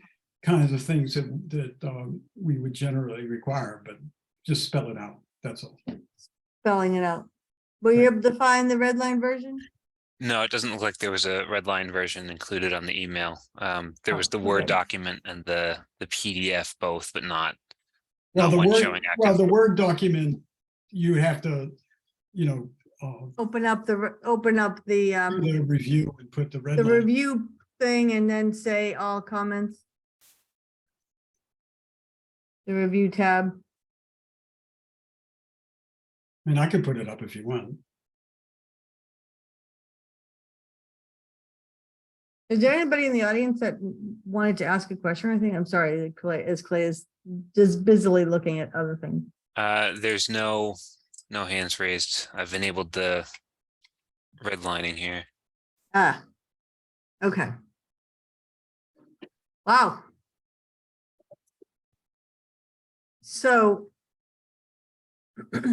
kinds of things that we would generally require, but just spell it out. That's all. Spelling it out. Were you able to find the red line version? No, it doesn't look like there was a red line version included on the email. There was the Word okay. document and the PDF both, but not Well, one showing the active. Word document, you have to, you know, Open up the the review and put the red the line. review thing and then say all comments. The review tab. I mean, I could put it up if you want. Is there anybody in the audience that wanted to ask a question or anything? I'm sorry, Clay is just busily looking at other things. There's no hands raised. I've enabled the redlining here. Ah, okay. Wow. So it's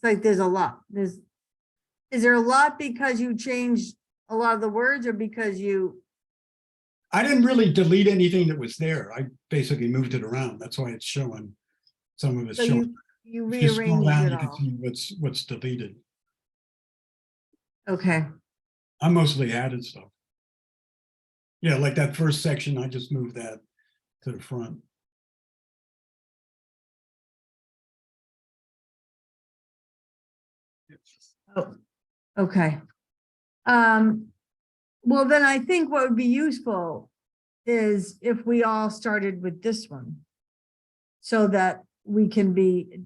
like there's a lot. Is there a lot because you changed a lot of the words or because you, I didn't really delete anything that was there. I basically moved it around. That's why it's showing. Some of it's so showing. you If you scroll rearranged down, it you can all? see what's deleted. Okay, I mostly added stuff. Yeah, like that first section, I just moved that to the front. oh, okay. Well, then I think what would be useful is if we all started with this one. So that we can be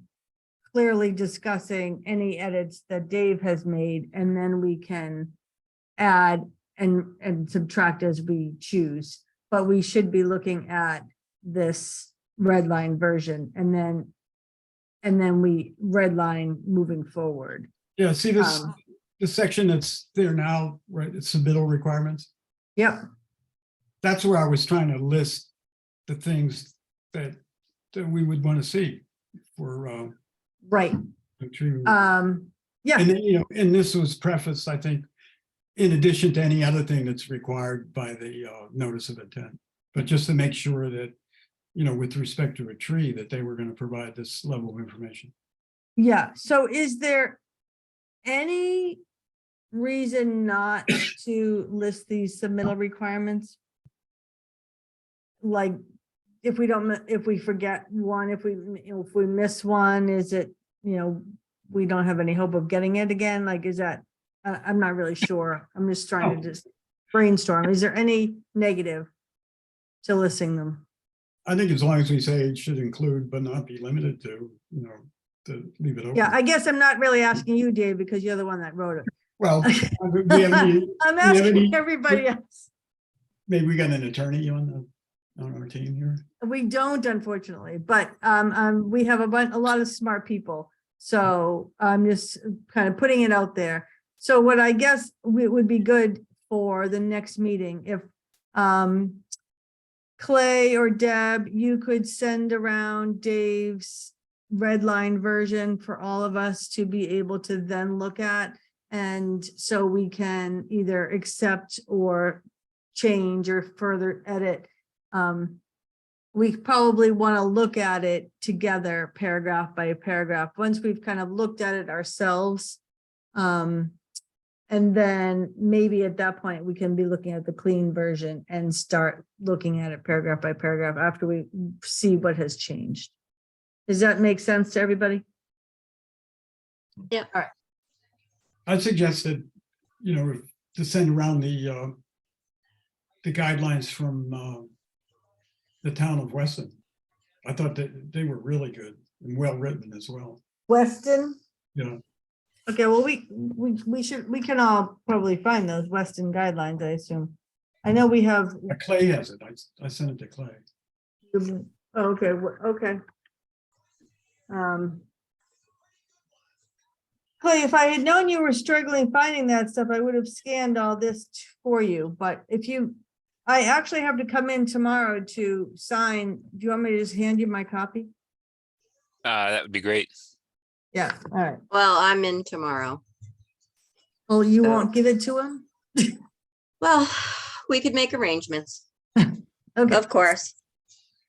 clearly discussing any edits that Dave has made, and then we can add and subtract as we choose. But we should be looking at this red line version and then we red line moving forward. Yeah, see this, Um, the section that's there now, right? It's submittal requirements. Yep, That's where I was trying to list the things that we would want to see for right. to. Yeah, And then, you know, and this was prefaced, I think, in addition to any other thing that's required by the notice of intent. But just to make sure that, you know, with respect to a tree, that they were going to provide this level of information. yeah. So is there any reason not to list these submittal requirements? Like, if we forget one, if we miss one, is it, you know, we don't have any hope of getting it again? Like, is that, I'm not really sure. I'm just trying to just brainstorm. Is there any negative to listing them? I think as long as we say it should include but not be limited to, you know, to leave it open. Yeah, I guess I'm not really asking you, Dave, because you're the one that wrote it. Well, we have any, I'm we have asking any- everybody else. maybe we got an attorney on our team here. We don't, unfortunately, but we have a lot of smart people. So I'm just kind of putting it out there. So what I guess would be good for the next meeting, if Clay or Deb, you could send around Dave's red line version for all of us to be able to then look at. And so we can either accept or change or further edit we probably want to look at it together, paragraph by paragraph, once we've kind of looked at it ourselves. And then maybe at that point, we can be looking at the clean version and start looking at it paragraph by paragraph after we see what has changed. Does that make sense to everybody? Yeah. All right. I suggested, to send around the guidelines from the town of Weston. I thought that they were really good and well-written as well. Weston? Yeah. Okay, well, we can all probably find those Weston guidelines, I assume. I know we have. Clay has it. I sent it to Clay. Oh, okay, okay. Clay, if I had known you were struggling finding that stuff, I would have scanned all this for you, but I actually have to come in tomorrow to sign. Do you want me to just hand you my copy? That would be great. Yeah, all right. Well, I'm in tomorrow. Well, you So- won't give it to him? Well, we could make arrangements, Okay, of course.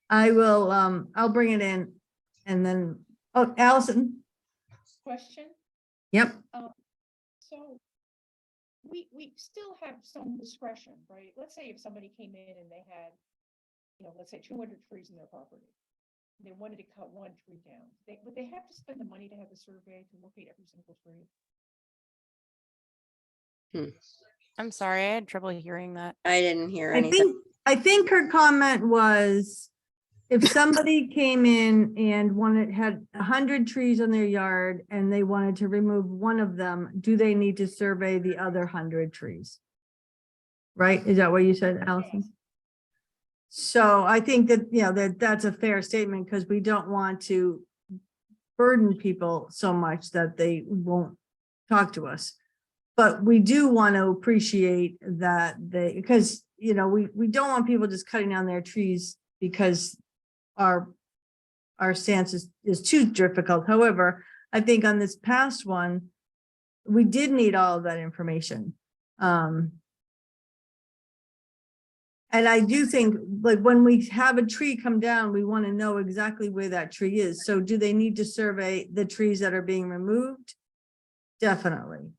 I will, I'll bring it in and then, oh, Allison, Question, yep, so we still have some discretion, right? Let's say if somebody came in and they had, let's say 200 trees in their property. They wanted to cut one tree down. Would they have to spend the money to have a survey to locate every single tree? I'm sorry, I had trouble hearing that. I didn't hear I anything. think her comment was if somebody came in and had 100 trees on their yard and they wanted to remove one of them, do they need to survey the other 100 trees? Right? Is that what you said, Allison? So I think that, that's a fair statement because we don't want to burden people so much that they won't talk to us. But we do want to appreciate that because, we don't want people just cutting down their trees because our stance is too difficult. However, I think on this past one, we did need all of that information. And I do think, like, when we have a tree come down, we want to know exactly where that tree is. So do they need to survey the trees that are being removed? Definitely.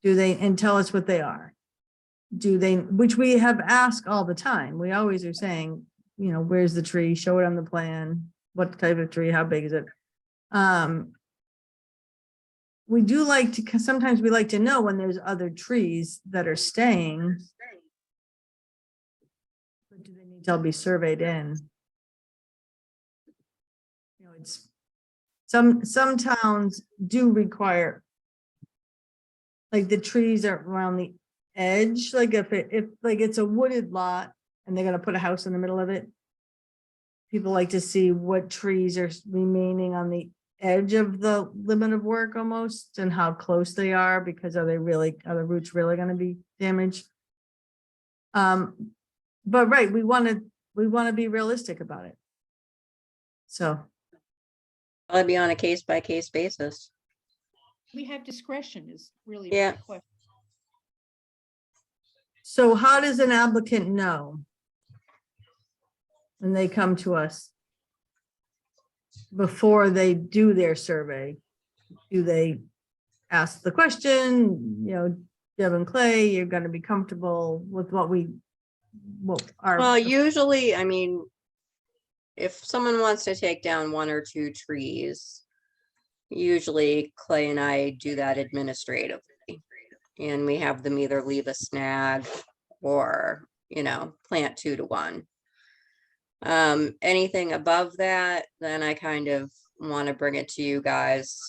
Do they, and tell us what they are? Do they, which we have asked all the time. We always are saying, where's the tree? Show it on the plan. What type of tree? How big is it? We do like to, sometimes we like to know when there's other trees that are staying. But do they need to all be surveyed in? It's some towns do require, like, the trees are around the edge, like if it's a wooded lot and they're gonna put a house in the middle of it. People like to see what trees are remaining on the edge of the limit of work almost and how close they are, because are the roots really gonna be damaged? But right, we wanna be realistic about it. So. I'll be on a case by case basis. We have discretion is really. Yeah. the question. So how does an applicant know when they come to us before they do their survey? Do they ask the question, Deb and Clay, you're going to be comfortable with what our. Well, usually, I mean, if someone wants to take down 1 or 2 trees, usually Clay and I do that administratively. And we have them either leave a snag or, plant 2 to 1. Anything above that, then I kind of want to bring it to you guys,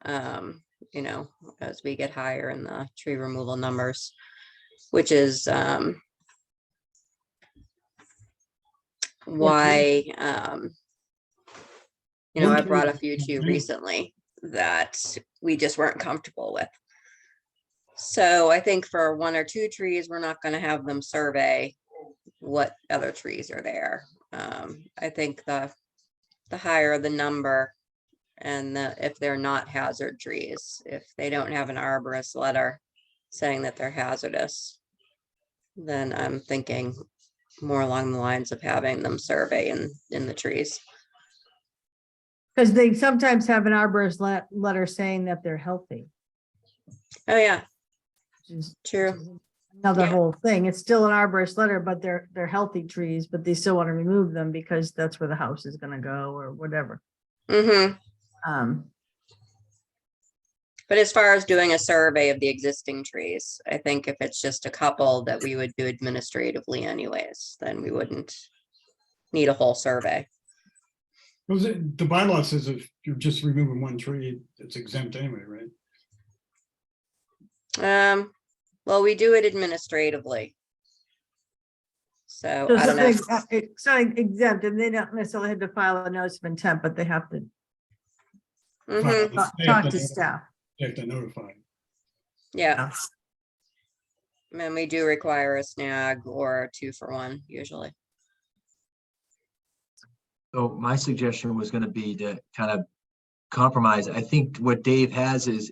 as we get higher in the tree removal numbers, which is why, I brought a few to you recently that we just weren't comfortable with. So I think for 1 or 2 trees, we're not going to have them survey what other trees are there. I think the higher the number, and if they're not hazard trees, if they don't have an arborist letter saying that they're hazardous, then I'm thinking more along the lines of having them survey in the trees. Because they sometimes have an arborist letter saying that they're healthy. Oh, yeah, Which is true. another Yeah. whole thing. It's still an arborist letter, but they're healthy trees, but they still want to remove them because that's where the house is gonna go or whatever. Mm-hmm. Um, But as far as doing a survey of the existing trees, I think if it's just a couple that we would do administratively anyways, then we wouldn't need a whole survey. The bylaw says if you're just removing one tree, it's exempt anyway, right? Well, we do it administratively. So so I don't know. it's not exempt, and they don't necessarily have to file a notice of intent, but they have to Mhm. talk to staff. You have to notify. Yeah. And we do require a snag or a 2-for-1 usually. So my suggestion was gonna be to kind of compromise. I think what Dave has is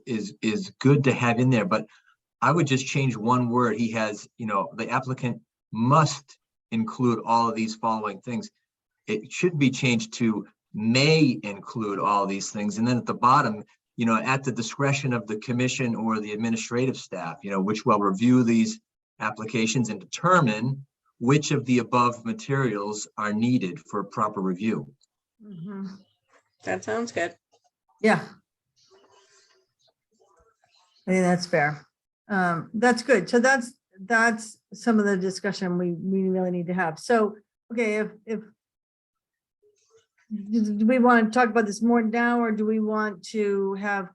good to have in there, but I would just change one word. He has, the applicant must include all of these following things. It should be changed to may include all these things. And then at the bottom, at the discretion of the commission or the administrative staff, which will review these applications and determine which of the above materials are needed for proper review. Mhm. That sounds good. Yeah. I think that's fair. That's good. So that's some of the discussion we really need to have. So, okay, if do we want to talk about this more now, or do we want to have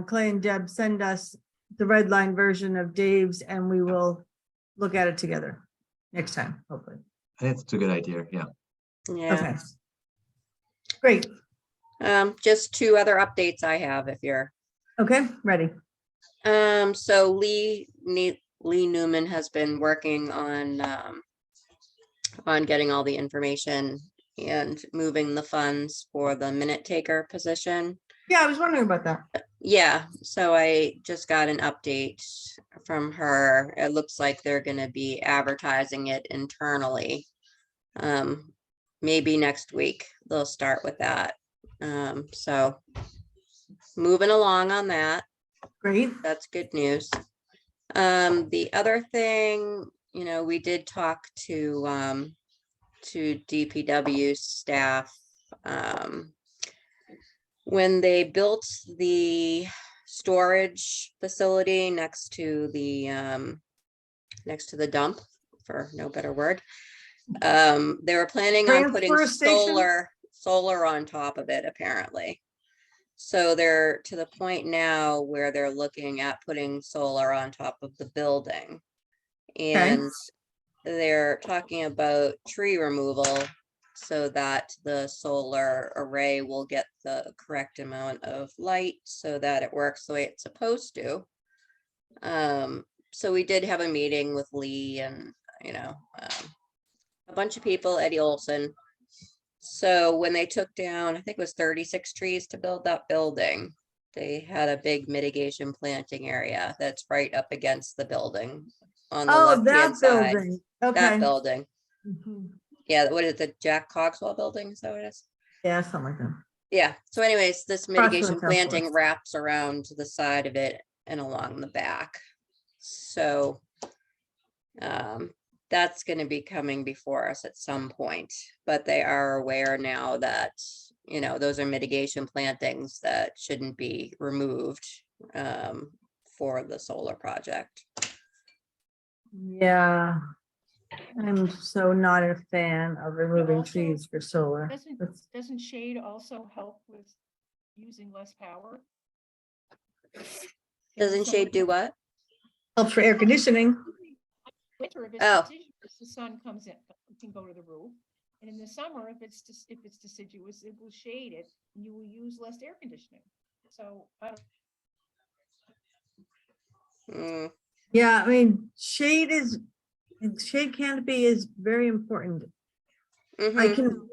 Clay and Deb send us the red line version of Dave's and we will look at it together next time, hopefully. I think that's a good idea, yeah. Yeah. Okay. Great. Just 2 other updates I have if you're. Okay, ready. So Lee Newman has been working on getting all the information and moving the funds for the minute taker position. Yeah, I was wondering about that. Yeah, so I just got an update from her. It looks like they're gonna be advertising it internally. Maybe next week they'll start with that. So moving along on that. Great. That's good news. The other thing, we did talk to DPW staff. When they built the storage facility next to the dump, for no better word, they were planning on putting Transfer station? solar on top of it, apparently. So they're to the point now where they're looking at putting solar on top of the building. And they're talking about tree removal so that the solar array will get the correct amount of light so that it works the way it's supposed to. So we did have a meeting with Lee and, a bunch of people, Eddie Olson. So when they took down, I think it was 36 trees to build that building, they had a big mitigation planting area that's right up against the building on the left-hand side. Building. Okay. That building. Mhm. Yeah, what is it, the Jack Cogswell building? Is that what it is? Yeah, something like that. Yeah, so anyways, this from the mitigation South planting Forest. wraps around the side of it and along the back. So that's going to be coming before us at some point, but they are aware now that, those are mitigation plantings that shouldn't be removed for the solar project. Yeah. I'm so not a fan of removing also, trees for solar. That's- Doesn't shade also help with using less power? Doesn't shade do what? Helps for air conditioning. Winter, if it's Oh. deciduous, the sun comes in, can go to the roof. And in the summer, if it's deciduous, it will shade it, and you will use less air conditioning. So I don't. Yeah, I mean, shade canopy is very important. I Mhm. can,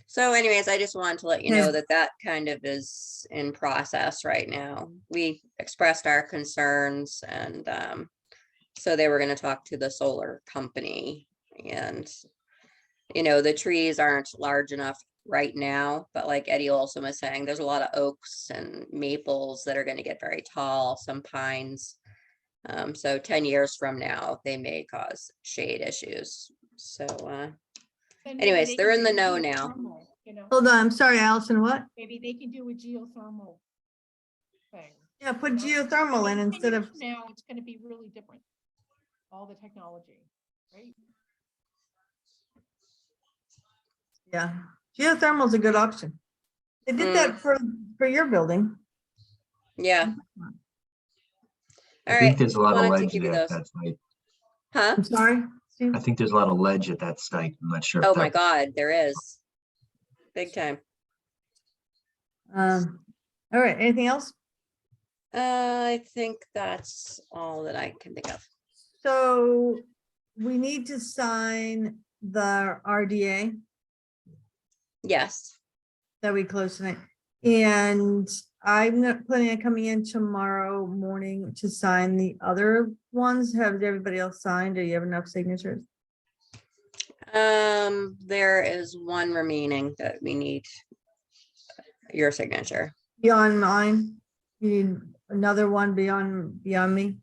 So anyways, I just wanted to let you Yeah. know that kind of is in process right now. We expressed our concerns and So they were gonna talk to the solar company and, you know, the trees aren't large enough right now, but like Eddie Olson was saying, there's a lot of oaks and maples that are gonna get very tall, some pines. So 10 years from now, they may cause shade issues. So, Then maybe anyways, they they're can in the do know now. geothermal, You know, Hold on, I'm sorry, Allison, what? maybe they can do a geothermal thing. Yeah, put you know? geothermal in 10 instead years of, from Now, it's gonna be really different. All the technology, right? yeah, geothermal is a good option. They did that for your building. Yeah. I All think right. there's a lot of Wanted to ledge give you there at those. that site. Huh? I'm sorry, Steve? I think there's a lot of ledge at that site. I'm not sure. if Oh my that- God, there is. Big time. All right, anything else? I think that's all that I can think of. So we need to sign the RDA Yes. that we closed tonight. And I'm not planning on coming in tomorrow morning to sign the other ones. Have everybody else signed? Do you have enough signatures? There is one remaining that we need your signature. Beyond mine? You need another one beyond me?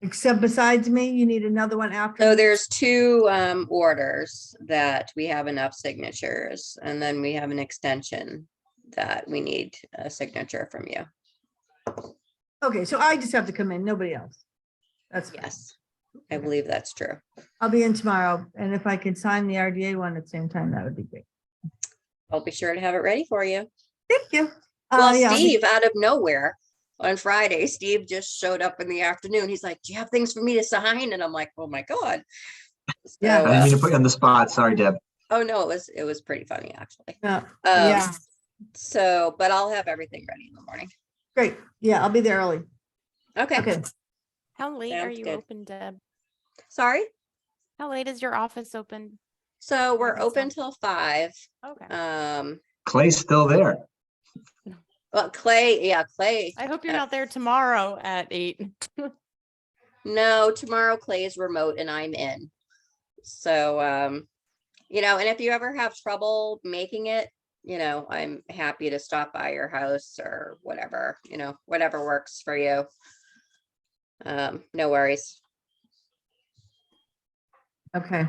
Except besides me, you need another one after? So me? there's two orders that we have enough signatures, and then we have an extension that we need a signature from you. Okay, so I just have to come in, nobody else. That's, Yes, I believe that's true. I'll be in tomorrow, and if I could sign the RDA one at the same time, that would be great. I'll be sure to have it ready for you. Thank you. Well, Yeah, I'll be- Steve, out of nowhere, on Friday, Steve just showed up in the afternoon. He's like, "Do you have things for me to sign?" And I'm like, "Oh my God." Yeah. So, I didn't mean to put you on the spot. Sorry, Deb. oh no, it was pretty funny actually. Yeah, yeah, So, but I'll have everything ready in the morning. great. Yeah, I'll be there early. Okay. Okay. How late are Sounds you good. open, Deb? Sorry. How late is your office open? So we're Okay, open till 5. Okay. Clay's still there. Well, Clay. I hope you're not there tomorrow at 8. No, tomorrow Clay is remote and I'm in. So, you know, and if you ever have trouble making it, you know, I'm happy to stop by your house or whatever, you know, whatever works for you. No worries. Okay.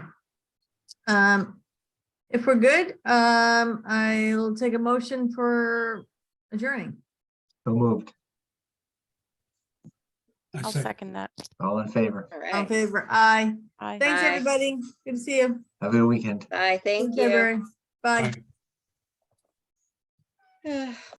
If we're good, I'll take a motion for adjourning. So moved. I I'll said, second that. All in favor. All All in right. favor, aye. Bye. Thanks, Aye. everybody. Good to see you. Have a good weekend. Bye. Thank Thanks, everybody. you. Bye.